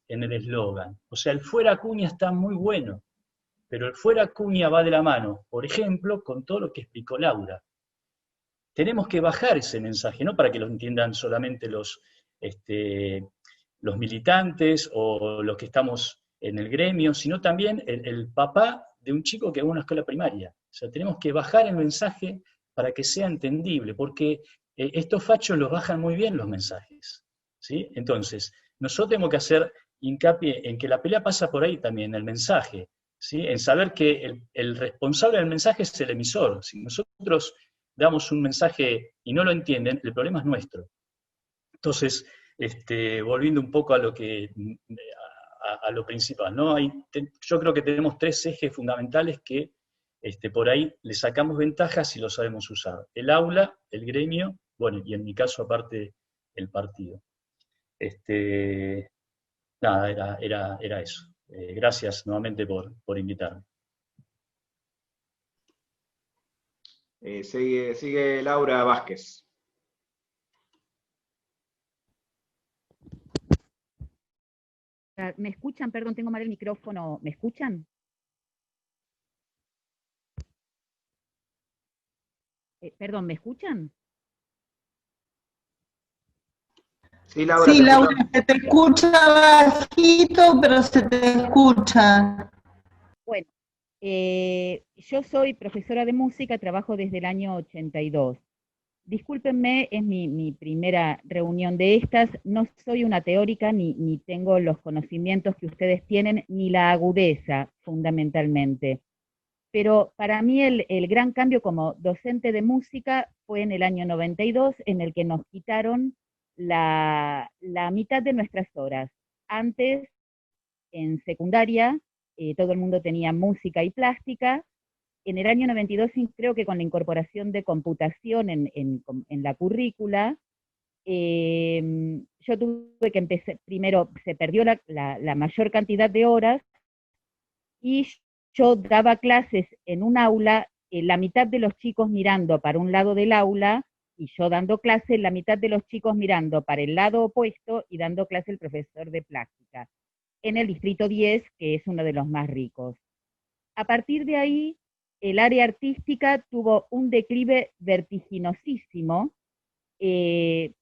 Speaker 9: el eslogan. O sea, el fuera Acuña está muy bueno, pero el fuera Acuña va de la mano, por ejemplo, con todo lo que explicó Laura. Tenemos que bajar ese mensaje, no para que lo entiendan solamente los militantes o los que estamos en el gremio, sino también el papá de un chico que va a una escuela primaria. O sea, tenemos que bajar el mensaje para que sea entendible, porque estos fachos los bajan muy bien los mensajes, ¿sí? Entonces, nosotros tenemos que hacer hincapié en que la pelea pasa por ahí también, el mensaje, ¿sí? En saber que el responsable del mensaje es el emisor. Si nosotros damos un mensaje y no lo entienden, el problema es nuestro. Entonces, volviendo un poco a lo principal, ¿no? Yo creo que tenemos 3 ejes fundamentales que por ahí le sacamos ventajas si lo sabemos usar. El aula, el gremio, bueno, y en mi caso aparte el partido. Nada, era eso. Gracias nuevamente por invitarme.
Speaker 4: Sigue Laura Vázquez.
Speaker 10: ¿Me escuchan? Perdón, tengo mal el micrófono. ¿Me escuchan? Perdón, ¿me escuchan?
Speaker 4: Sí, Laura,
Speaker 7: Sí,
Speaker 4: te
Speaker 7: Laura,
Speaker 4: escuchamos.
Speaker 7: se te escucha bajito, pero se te escucha.
Speaker 10: Bueno, yo soy profesora de música, trabajo desde el año 82. Discúlpenme, es mi primera reunión de estas, no soy una teórica ni tengo los conocimientos que ustedes tienen, ni la agudeza, fundamentalmente. Pero para mí el gran cambio como docente de música fue en el año 92, en el que nos quitaron la mitad de nuestras horas. Antes, en secundaria, todo el mundo tenía música y plástica. En el año 92, creo que con la incorporación de computación en la currícula, yo tuve que empezar, primero se perdió la mayor cantidad de horas, y yo daba clases en un aula, la mitad de los chicos mirando para un lado del aula, y yo dando clase, la mitad de los chicos mirando para el lado opuesto, y dando clase el profesor de plástica, en el distrito 10, que es uno de los más ricos. A partir de ahí, el área artística tuvo un declive vertiginosísimo.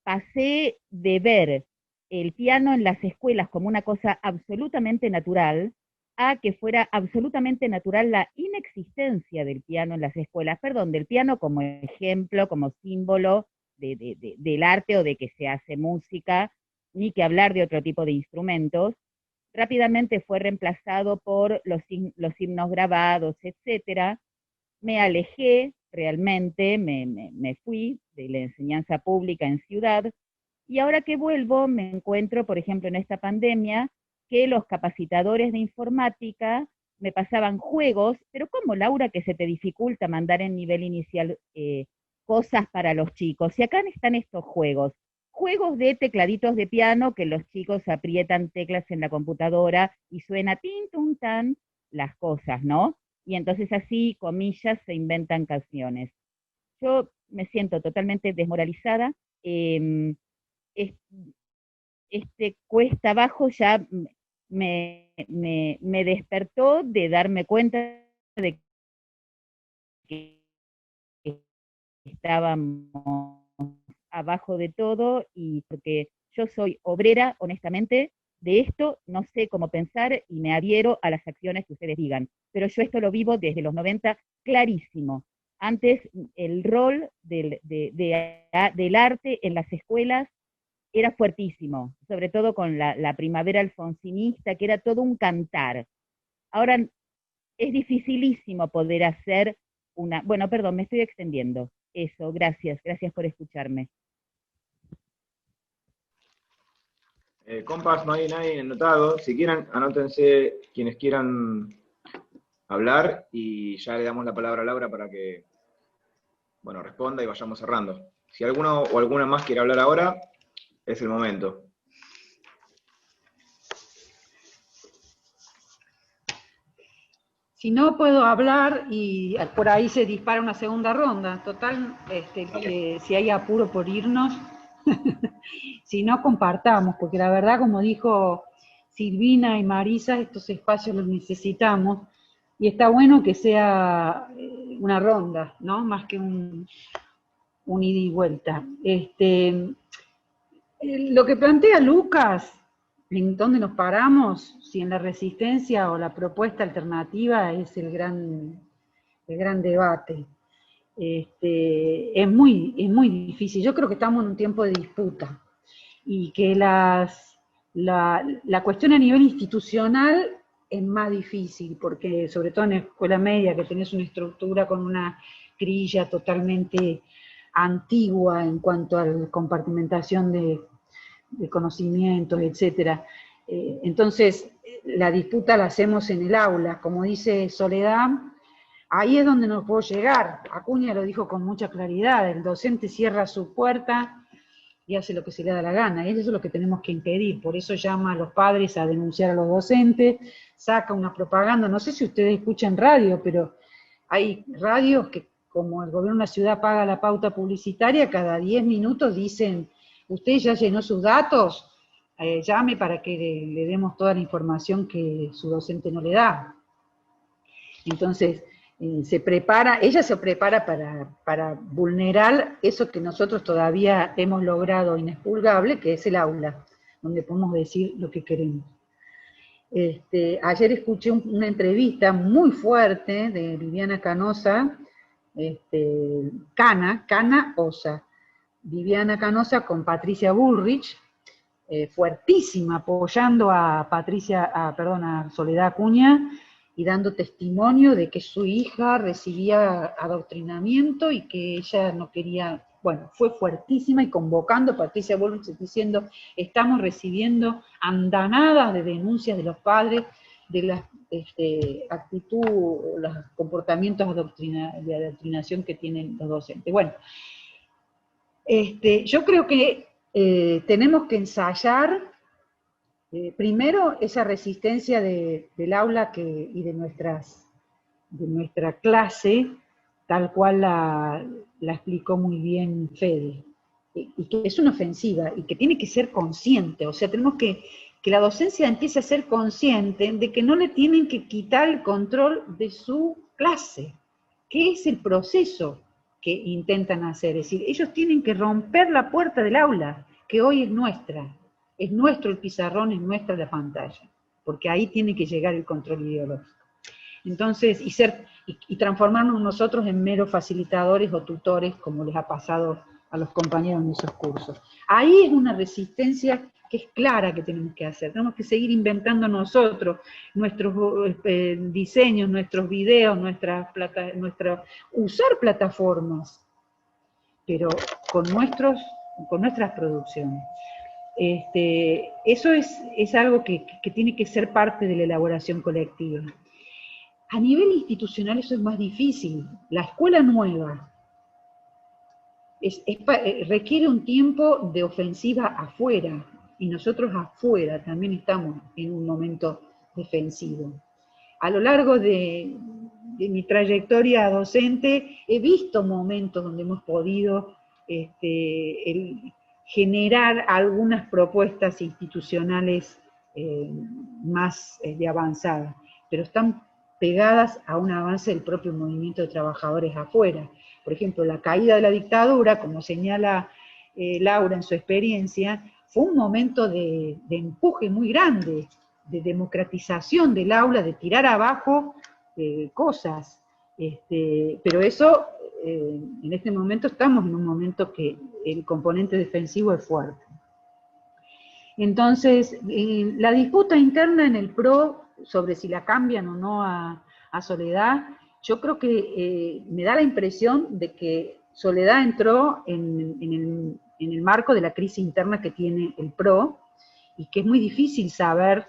Speaker 10: Pasé de ver el piano en las escuelas como una cosa absolutamente natural, a que fuera absolutamente natural la inexistencia del piano en las escuelas, perdón, del piano como ejemplo, como símbolo del arte o de que se hace música, ni que hablar de otro tipo de instrumentos. Rápidamente fue reemplazado por los himnos grabados, etcétera. Me alejé realmente, me fui de la enseñanza pública en ciudad, y ahora que vuelvo me encuentro, por ejemplo, en esta pandemia, que los capacitadores de informática me pasaban juegos, pero ¿cómo, Laura, que se te dificulta mandar en nivel inicial cosas para los chicos? Y acá están estos juegos de tecladitos de piano que los chicos aprietan teclas en la computadora y suena tin, tun, tan las cosas, ¿no? Y entonces así, comillas, se inventan canciones. Yo me siento totalmente desmoralizada. Este cuesta abajo ya me despertó de darme cuenta de que estábamos abajo de todo, y porque yo soy obrera, honestamente, de esto no sé cómo pensar y me adhiero a las acciones que ustedes digan, pero yo esto lo vivo desde los 90 clarísimo. Antes el rol del arte en las escuelas era fuertísimo, sobre todo con la primavera alfonsinista, que era todo un cantar. Ahora es dificilísimo poder hacer una... Bueno, perdón, me estoy extendiendo. Eso, gracias por escucharme.
Speaker 4: Compas, no hay nadie anotado. Si quieren, anótense quienes quieran hablar y ya le damos la palabra a Laura para que, bueno, responda y vayamos cerrando. Si alguno o alguna más quiere hablar ahora, es el momento.
Speaker 2: Si no puedo hablar y por ahí se dispara una segunda ronda. Total, si hay apuro por irnos, si no, compartamos, porque la verdad, como dijo Silvina y Marisa, estos espacios los necesitamos, y está bueno que sea una ronda, ¿no? Más que un ida y vuelta. Lo que plantea Lucas, ¿en dónde nos paramos? Si en la resistencia o la propuesta alternativa es el gran debate. Es muy difícil. Yo creo que estamos en un tiempo de disputa y que la cuestión a nivel institucional es más difícil, porque sobre todo en la escuela media, que tenés una estructura con una grilla totalmente antigua en cuanto a la compartimentación de conocimientos, etcétera. Entonces, la disputa la hacemos en el aula. Como dice Soledad, ahí es donde no puedo llegar. Acuña lo dijo con mucha claridad: el docente cierra su puerta y hace lo que se le da la gana, y eso es lo que tenemos que impedir. Por eso llama a los padres a denunciar a los docentes, saca una propaganda. No sé si ustedes escuchan radio, pero hay radios que, como el gobierno de la ciudad paga la pauta publicitaria, cada 10 minutos dicen: usted ya llenó sus datos, llame para que le demos toda la información que su docente no le da. Entonces, ella se prepara para vulnerar eso que nosotros todavía hemos logrado inexpugnable, que es el aula, donde podemos decir lo que queremos. Ayer escuché una entrevista muy fuerte de Viviana Canosa, Cana Osa, Viviana Canosa con Patricia Bullrich, fuertísima, apoyando a Soledad Acuña, y dando testimonio de que su hija recibía adoctrinamiento y que ella no quería, bueno, fue fuertísima, y convocando a Patricia Bullrich diciendo, estamos recibiendo andanadas de denuncias de los padres de la actitud, los comportamientos de adoctrinación que tienen los docentes. Bueno, yo creo que tenemos que ensayar primero esa resistencia del aula y de nuestra clase, tal cual la explicó muy bien Fede, y que es una ofensiva, y que tiene que ser consciente, o sea, tenemos que la docencia empiece a ser consciente de que no le tienen que quitar el control de su clase, que es el proceso que intentan hacer, es decir, ellos tienen que romper la puerta del aula, que hoy es nuestra. Es nuestro el pizarrón, es nuestra la pantalla, porque ahí tiene que llegar el control ideológico. Entonces, y transformarnos nosotros en meros facilitadores o tutores, como les ha pasado a los compañeros en esos cursos. Ahí es una resistencia que es clara que tenemos que hacer. Tenemos que seguir inventando nosotros nuestros diseños, nuestros videos, usar plataformas, pero con nuestras producciones. Eso es algo que tiene que ser parte de la elaboración colectiva. A nivel institucional eso es más difícil. La escuela nueva requiere un tiempo de ofensiva afuera, y nosotros afuera también estamos en un momento defensivo. A lo largo de mi trayectoria docente he visto momentos donde hemos podido generar algunas propuestas institucionales más de avanzada, pero están pegadas a un avance del propio movimiento de trabajadores afuera. Por ejemplo, la caída de la dictadura, como señala Laura en su experiencia, fue un momento de empuje muy grande, de democratización del aula, de tirar abajo cosas. Pero eso, en este momento estamos en un momento que el componente defensivo es fuerte. Entonces, la disputa interna en el PRO sobre si la cambian o no a Soledad, yo creo que me da la impresión de que Soledad entró en el marco de la crisis interna que tiene el PRO, y que es muy difícil saber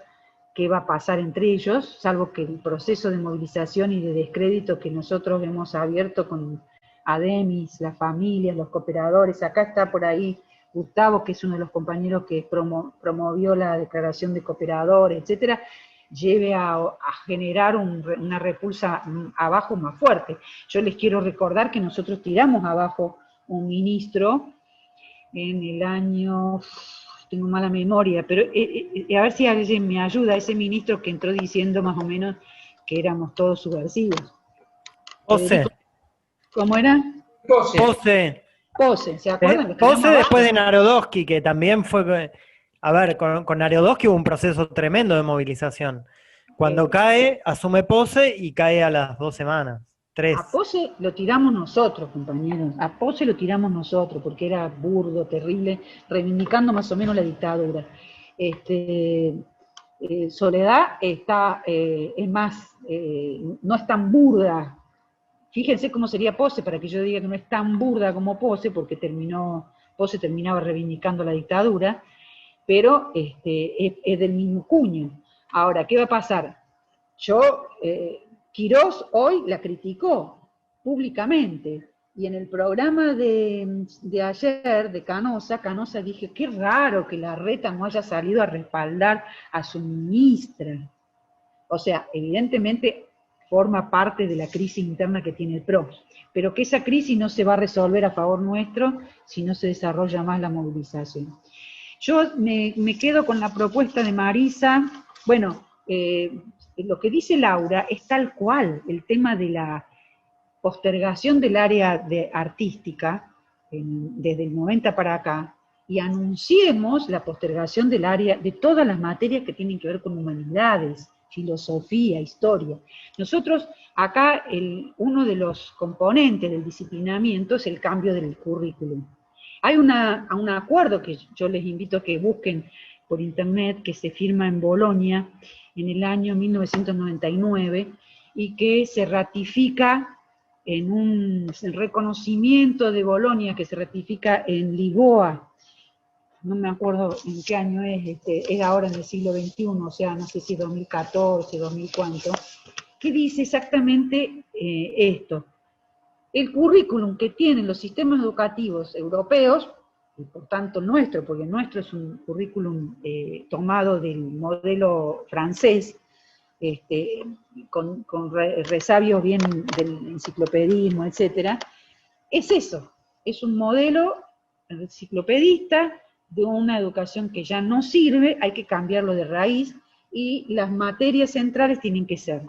Speaker 2: qué va a pasar entre ellos, salvo que el proceso de movilización y de descrédito que nosotros hemos abierto con ADEMIS, las familias, los cooperadores, acá está por ahí Gustavo, que es uno de los compañeros que promovió la declaración de cooperadores, etcétera, lleve a generar una repulsa abajo más fuerte. Yo les quiero recordar que nosotros tiramos abajo un ministro en el año, tengo mala memoria, pero a ver si alguien me ayuda, ese ministro que entró diciendo más o menos que éramos todos subversivos.
Speaker 1: Pose.
Speaker 2: ¿Cómo era? Pose, ¿se acuerdan?
Speaker 1: Pose después de Narodowski, que también fue... A ver, con Narodowski hubo un proceso tremendo de movilización. Cuando cae, asume Pose y cae a las 2 semanas, 3.
Speaker 2: A Pose lo tiramos nosotros, compañeros. A Pose lo tiramos nosotros, porque era burdo, terrible, reivindicando más o menos la dictadura. Soledad está, es más, no es tan burda. Fíjense cómo sería Pose, para que yo diga que no es tan burda como Pose, porque Pose terminaba reivindicando la dictadura, pero es del mismo cuño. Ahora, ¿qué va a pasar? Quirós hoy la criticó públicamente, y en el programa de ayer de Canosa dije, qué raro que Larreta no haya salido a respaldar a su ministra. O sea, evidentemente forma parte de la crisis interna que tiene el PRO, pero que esa crisis no se va a resolver a favor nuestro si no se desarrolla más la movilización. Yo me quedo con la propuesta de Marisa. Bueno, lo que dice Laura es tal cual, el tema de la postergación del área artística desde el 90 para acá, y anunciemos la postergación del área de todas las materias que tienen que ver con humanidades, filosofía, historia. Nosotros acá, uno de los componentes del disciplinamiento es el cambio del currículum. Hay un acuerdo que yo les invito a que busquen por internet, que se firma en Bolonia en el año 1999, y que se ratifica en un reconocimiento de Bolonia, que se ratifica en Lisboa, no me acuerdo en qué año es ahora en el siglo XXI, o sea, no sé si 2014, 2000 cuánto, que dice exactamente esto. El currículum que tienen los sistemas educativos europeos, y por tanto nuestro, porque nuestro es un currículum tomado del modelo francés, con resabios bien del enciclopedismo, etc., es eso, es un modelo enciclopedista de una educación que ya no sirve, hay que cambiarlo de raíz, y las materias centrales tienen que ser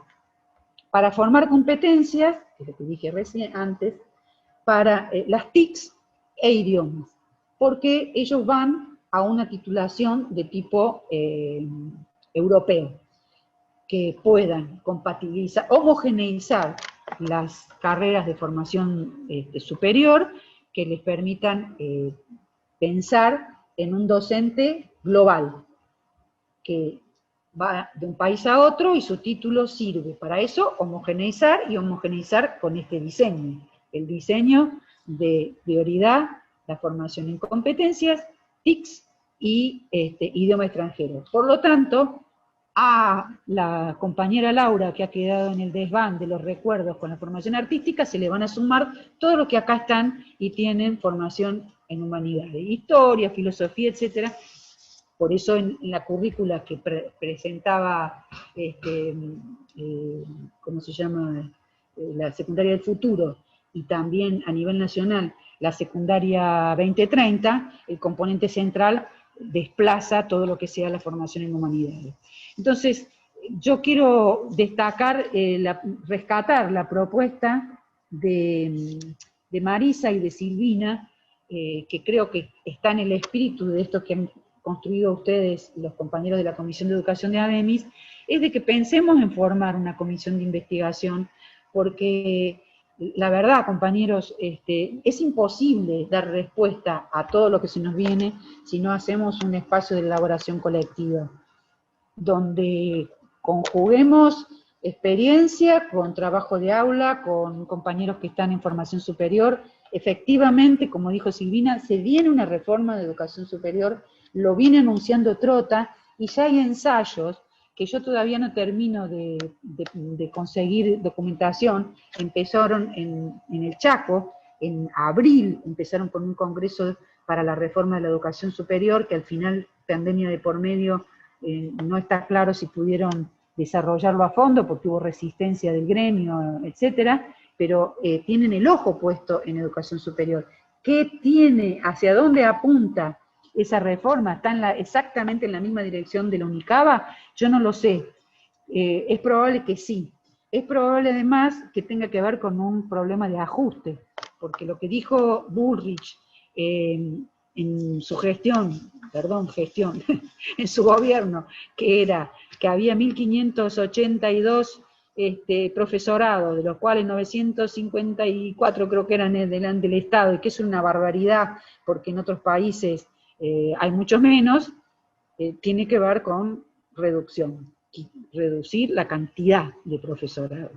Speaker 2: para formar competencias, que es lo que dije recién antes, para las TICs e idiomas, porque ellos van a una titulación de tipo europeo, que puedan compatibilizar, homogeneizar las carreras de formación superior, que les permitan pensar en un docente global, que va de un país a otro y su título sirve para eso, homogeneizar con este diseño. El diseño de prioridad, la formación en competencias, TICs y idioma extranjero. Por lo tanto, a la compañera Laura, que ha quedado en el desván de los recuerdos con la formación artística, se le van a sumar todos los que acá están y tienen formación en humanidades, historia, filosofía, etcétera. Por eso en la currícula que presentaba, ¿cómo se llama?, la secundaria del futuro, y también a nivel nacional la secundaria 2030, el componente central desplaza todo lo que sea la formación en humanidades. Entonces, yo quiero destacar, rescatar la propuesta de Marisa y de Silvina, que creo que está en el espíritu de esto que han construido ustedes, los compañeros de la Comisión de Educación de ADEMIS, es de que pensemos en formar una comisión de investigación, porque la verdad, compañeros, es imposible dar respuesta a todo lo que se nos viene si no hacemos un espacio de elaboración colectiva, donde conjuguemos experiencia con trabajo de aula, con compañeros que están en formación superior. Efectivamente, como dijo Silvina, se viene una reforma de educación superior, lo viene anunciando Trota, y ya hay ensayos que yo todavía no termino de conseguir documentación. Empezaron en el Chaco, en abril empezaron con un congreso para la reforma de la educación superior, que al final, pandemia de por medio, no está claro si pudieron desarrollarlo a fondo porque hubo resistencia del gremio, etcétera, pero tienen el ojo puesto en educación superior. ¿Qué tiene, hacia dónde apunta esa reforma? ¿Está exactamente en la misma dirección de la UNICABA? Yo no lo sé. Es probable que sí. Es probable además que tenga que ver con un problema de ajuste, porque lo que dijo Bullrich en su gestión, en su gobierno, que era que había 1.582 profesorados, de los cuales 954 creo que eran del Estado, y que es una barbaridad, porque en otros países hay muchos menos, tiene que ver con reducir la cantidad de profesorados.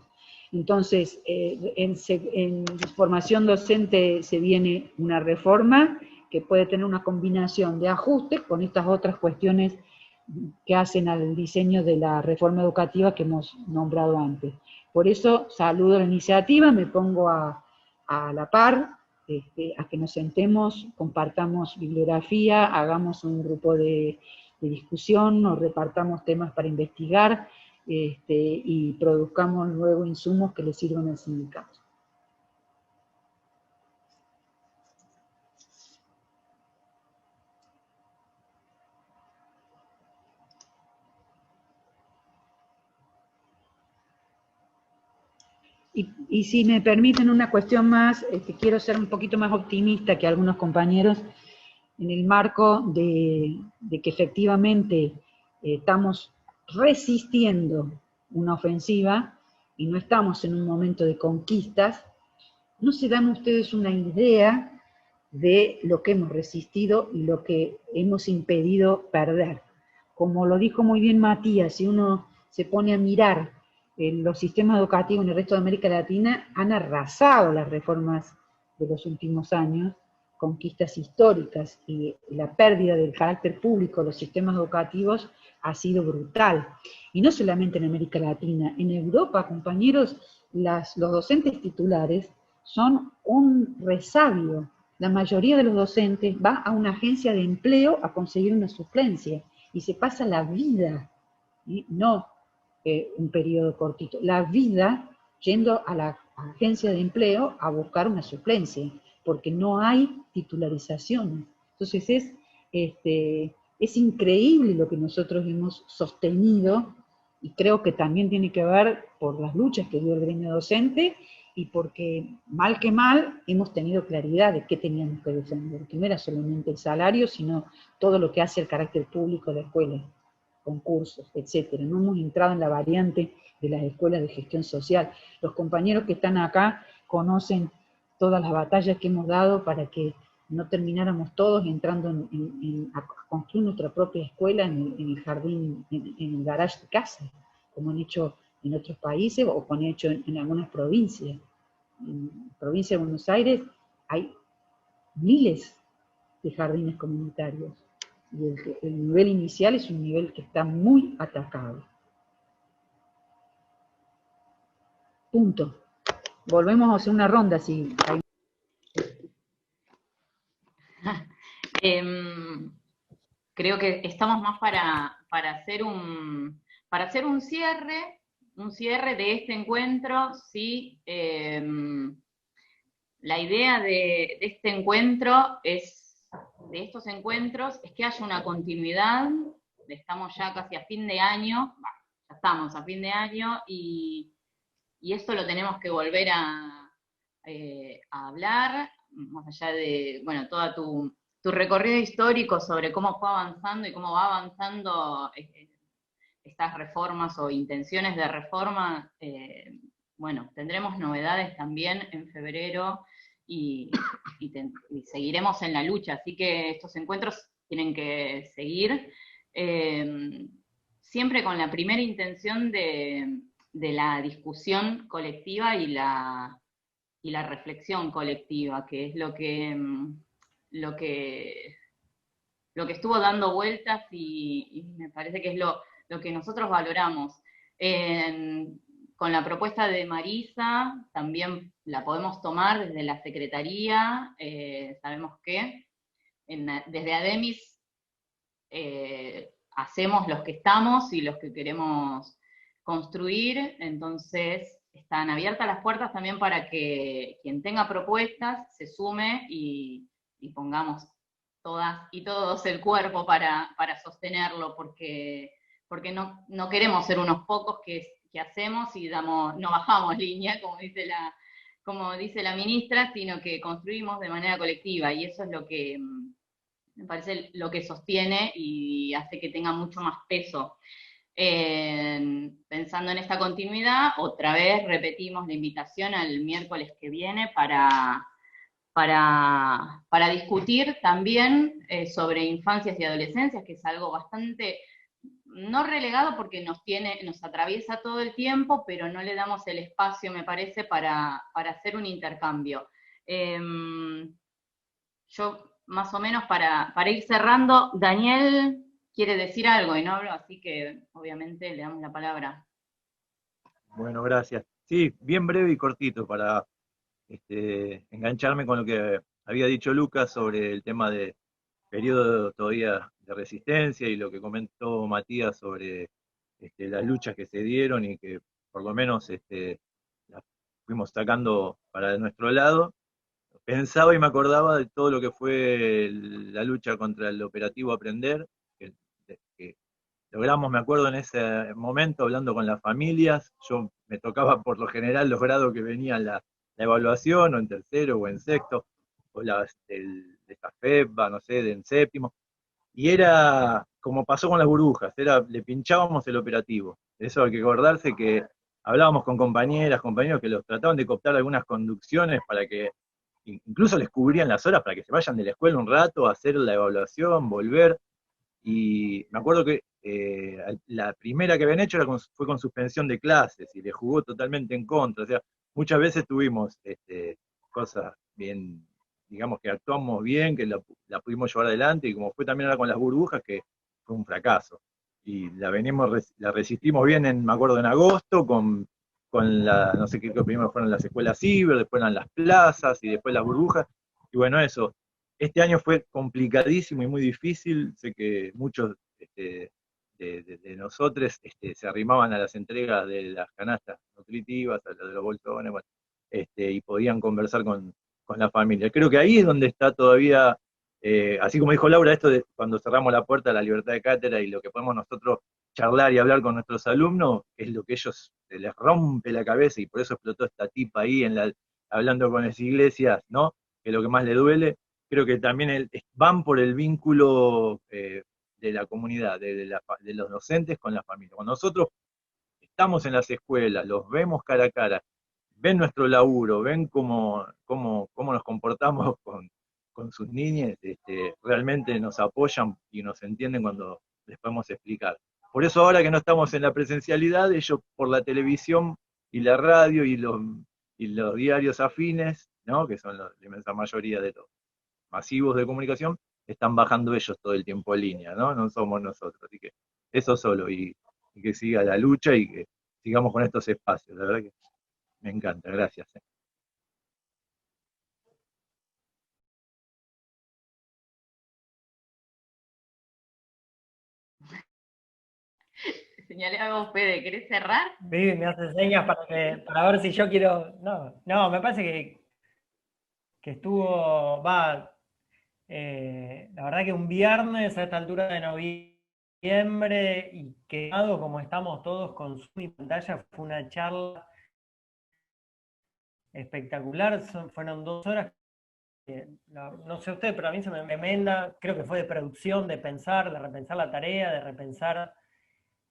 Speaker 2: Entonces, en formación docente se viene una reforma que puede tener una combinación de ajustes con estas otras cuestiones que hacen al diseño de la reforma educativa que hemos nombrado antes. Por eso saludo la iniciativa, me pongo a la par, a que nos sentemos, compartamos bibliografía, hagamos un grupo de discusión, nos repartamos temas para investigar, y produzcamos luego insumos que le sirvan al sindicato. Y si me permiten una cuestión más, quiero ser un poquito más optimista que algunos compañeros, en el marco de que efectivamente estamos resistiendo una ofensiva y no estamos en un momento de conquistas. ¿No se dan ustedes una idea de lo que hemos resistido y lo que hemos impedido perder? Como lo dijo muy bien Matías, si uno se pone a mirar los sistemas educativos en el resto de América Latina, han arrasado las reformas de los últimos años, conquistas históricas, y la pérdida del carácter público de los sistemas educativos ha sido brutal. Y no solamente en América Latina, en Europa, compañeros, los docentes titulares son un resabio. La mayoría de los docentes va a una agencia de empleo a conseguir una suplencia, y se pasa la vida, no un periodo cortito, la vida yendo a la agencia de empleo a buscar una suplencia, porque no hay titularización. Entonces es increíble lo que nosotros hemos sostenido, y creo que también tiene que ver por las luchas que dio el gremio docente, y porque mal que mal hemos tenido claridad de qué teníamos que defender, que no era solamente el salario, sino todo lo que hace el carácter público de la escuela, concursos, etcétera. No hemos entrado en la variante de las escuelas de gestión social. Los compañeros que están acá conocen todas las batallas que hemos dado para que no termináramos todos entrando a construir nuestra propia escuela en el jardín, en el garage de casa, como han hecho en otros países o como han hecho en algunas provincias. En la provincia de Buenos Aires hay miles de jardines comunitarios, y el nivel inicial es un nivel que está muy atacado. Punto. Volvemos a hacer una ronda si hay...
Speaker 3: Creo que estamos más para hacer un cierre de este encuentro, ¿sí? La idea de este encuentro de estos encuentros es que haya una continuidad. Estamos ya casi a fin de año, ya estamos a fin de año, y esto lo tenemos que volver a hablar, más allá de, bueno, toda tu recorrido histórico sobre cómo fue avanzando y cómo va avanzando estas reformas o intenciones de reforma. Bueno, tendremos novedades también en febrero y seguiremos en la lucha, así que estos encuentros tienen que seguir, siempre con la primera intención de la discusión colectiva y la reflexión colectiva, que es lo que estuvo dando vueltas, y me parece que es lo que nosotros valoramos. Con la propuesta de Marisa también la podemos tomar desde la Secretaría. Sabemos que desde ADEMIS hacemos los que estamos y los que queremos construir, entonces están abiertas las puertas también para que quien tenga propuestas se sume y pongamos todas y todos el cuerpo para sostenerlo, porque no queremos ser unos pocos que hacemos y no bajamos línea, como dice la ministra, sino que construimos de manera colectiva, y eso es lo que me parece lo que sostiene y hace que tenga mucho más peso. Pensando en esta continuidad, otra vez repetimos la invitación al miércoles que viene para discutir también sobre infancias y adolescencias, que es algo bastante, no relegado porque nos atraviesa todo el tiempo, pero no le damos el espacio, me parece, para hacer un intercambio. Yo, más o menos, para ir cerrando, Daniel quiere decir algo y no hablo, así que obviamente le damos la palabra.
Speaker 11: Bueno, gracias. Sí, bien breve y cortito para engancharme con lo que había dicho Lucas sobre el tema de periodo todavía de resistencia y lo que comentó Matías sobre las luchas que se dieron y que por lo menos las fuimos sacando para nuestro lado. Pensaba y me acordaba de todo lo que fue la lucha contra el operativo Aprender, que logramos, me acuerdo en ese momento, hablando con las familias, yo me tocaba por lo general los grados que venían la evaluación, o en tercero o en sexto, o de esta FEPA, no sé, en séptimo, y era como pasó con las burbujas, le pinchábamos el operativo. Eso hay que acordarse que hablábamos con compañeras, compañeros que los trataban de cooptar algunas conducciones para que, incluso les cubrían las horas para que se vayan de la escuela un rato a hacer la evaluación, volver, y me acuerdo que la primera que habían hecho fue con suspensión de clases, y le jugó totalmente en contra, o sea, muchas veces tuvimos cosas bien, digamos que actuamos bien, que la pudimos llevar adelante, y como fue también ahora con las burbujas, que fue un fracaso. Y la resistimos bien, me acuerdo, en agosto, con no sé qué, primero fueron las escuelas ciber, después eran las plazas, y después las burbujas, y bueno, eso. Este año fue complicadísimo y muy difícil, sé que muchos de nosotros se arrimaban a las entregas de las canastas nutritivas, a de los bolsones, bueno, y podían conversar con la familia. Creo que ahí es donde está todavía, así como dijo Laura, esto de cuando cerramos la puerta a la libertad de cátedra y lo que podemos nosotros charlar y hablar con nuestros alumnos, es lo que ellos se les rompe la cabeza, y por eso explotó esta tipa ahí hablando con las iglesias, ¿no? Que es lo que más le duele. Creo que también van por el vínculo de la comunidad, de los docentes con la familia. Cuando nosotros estamos en las escuelas, los vemos cara a cara, ven nuestro laburo, ven cómo nos comportamos con sus niñas, realmente nos apoyan y nos entienden cuando les podemos explicar. Por eso ahora que no estamos en la presencialidad, ellos por la televisión y la radio y los diarios afines, ¿no? Que son la inmensa mayoría de los masivos de comunicación, están bajando ellos todo el tiempo en línea, ¿no? No somos nosotros. Así que eso solo, y que siga la lucha y que sigamos con estos espacios. La verdad que me encanta, gracias.
Speaker 3: Señalé a vos, Fede, ¿querés cerrar?
Speaker 1: Vivi me hace señas para ver si yo quiero. No, me parece que estuvo. La verdad que un viernes a esta altura de noviembre, y quedado como estamos todos con Zoom y pantalla, fue una charla espectacular. Fueron 2 horas. No sé usted, pero a mí se me enmenda, creo que fue de producción, de pensar, de repensar la tarea, de repensar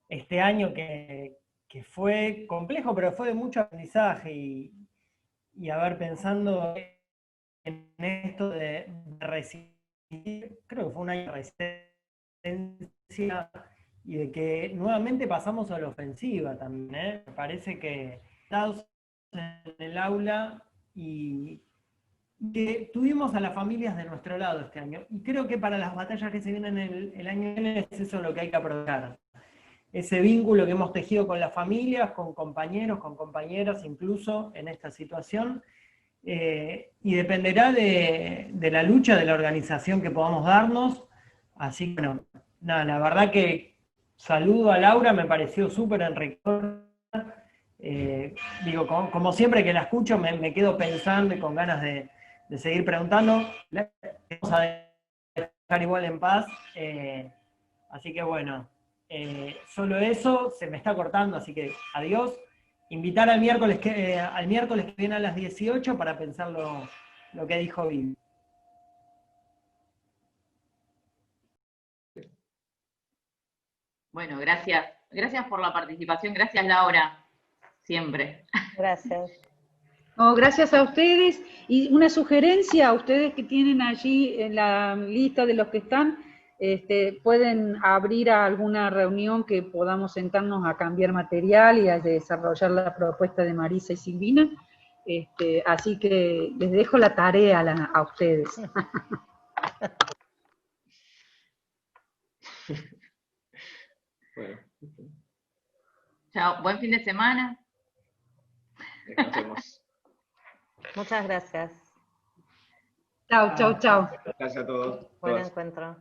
Speaker 1: este año que fue complejo, pero fue de mucho aprendizaje, y a ver, pensando en esto de resistir, creo que fue un año de resistencia, y de que nuevamente pasamos a la ofensiva también, ¿eh? Me parece que estamos en el aula y que tuvimos a las familias de nuestro lado este año, y creo que para las batallas que se vienen el año que viene es eso lo que hay que aprovechar. Ese vínculo que hemos tejido con las familias, con compañeros, con compañeras, incluso en esta situación, y dependerá de la lucha, de la organización que podamos darnos. Así que, bueno, nada, la verdad que saludo a Laura, me pareció súper enriquecedor. Digo, como siempre que la escucho, me quedo pensando y con ganas de seguir preguntando. Vamos a dejar igual en paz. Así que bueno, solo eso, se me está cortando, así que adiós. Invitar al miércoles que viene a las 18 para pensar lo que dijo Vivi.
Speaker 3: Bueno, gracias. Gracias por la participación. Gracias, Laura. Siempre.
Speaker 8: Gracias.
Speaker 2: No, gracias a ustedes. Y una sugerencia a ustedes que tienen allí en la lista de los que están, pueden abrir a alguna reunión que podamos sentarnos a cambiar material y a desarrollar la propuesta de Marisa y Silvina. Así que les dejo la tarea a ustedes.
Speaker 4: Bueno.
Speaker 3: Chao. Buen fin de semana.
Speaker 4: Descansemos.
Speaker 8: Muchas gracias.
Speaker 2: Chao, chao, chao.
Speaker 4: Gracias a todos.
Speaker 8: Buen
Speaker 4: Todas.
Speaker 8: encuentro.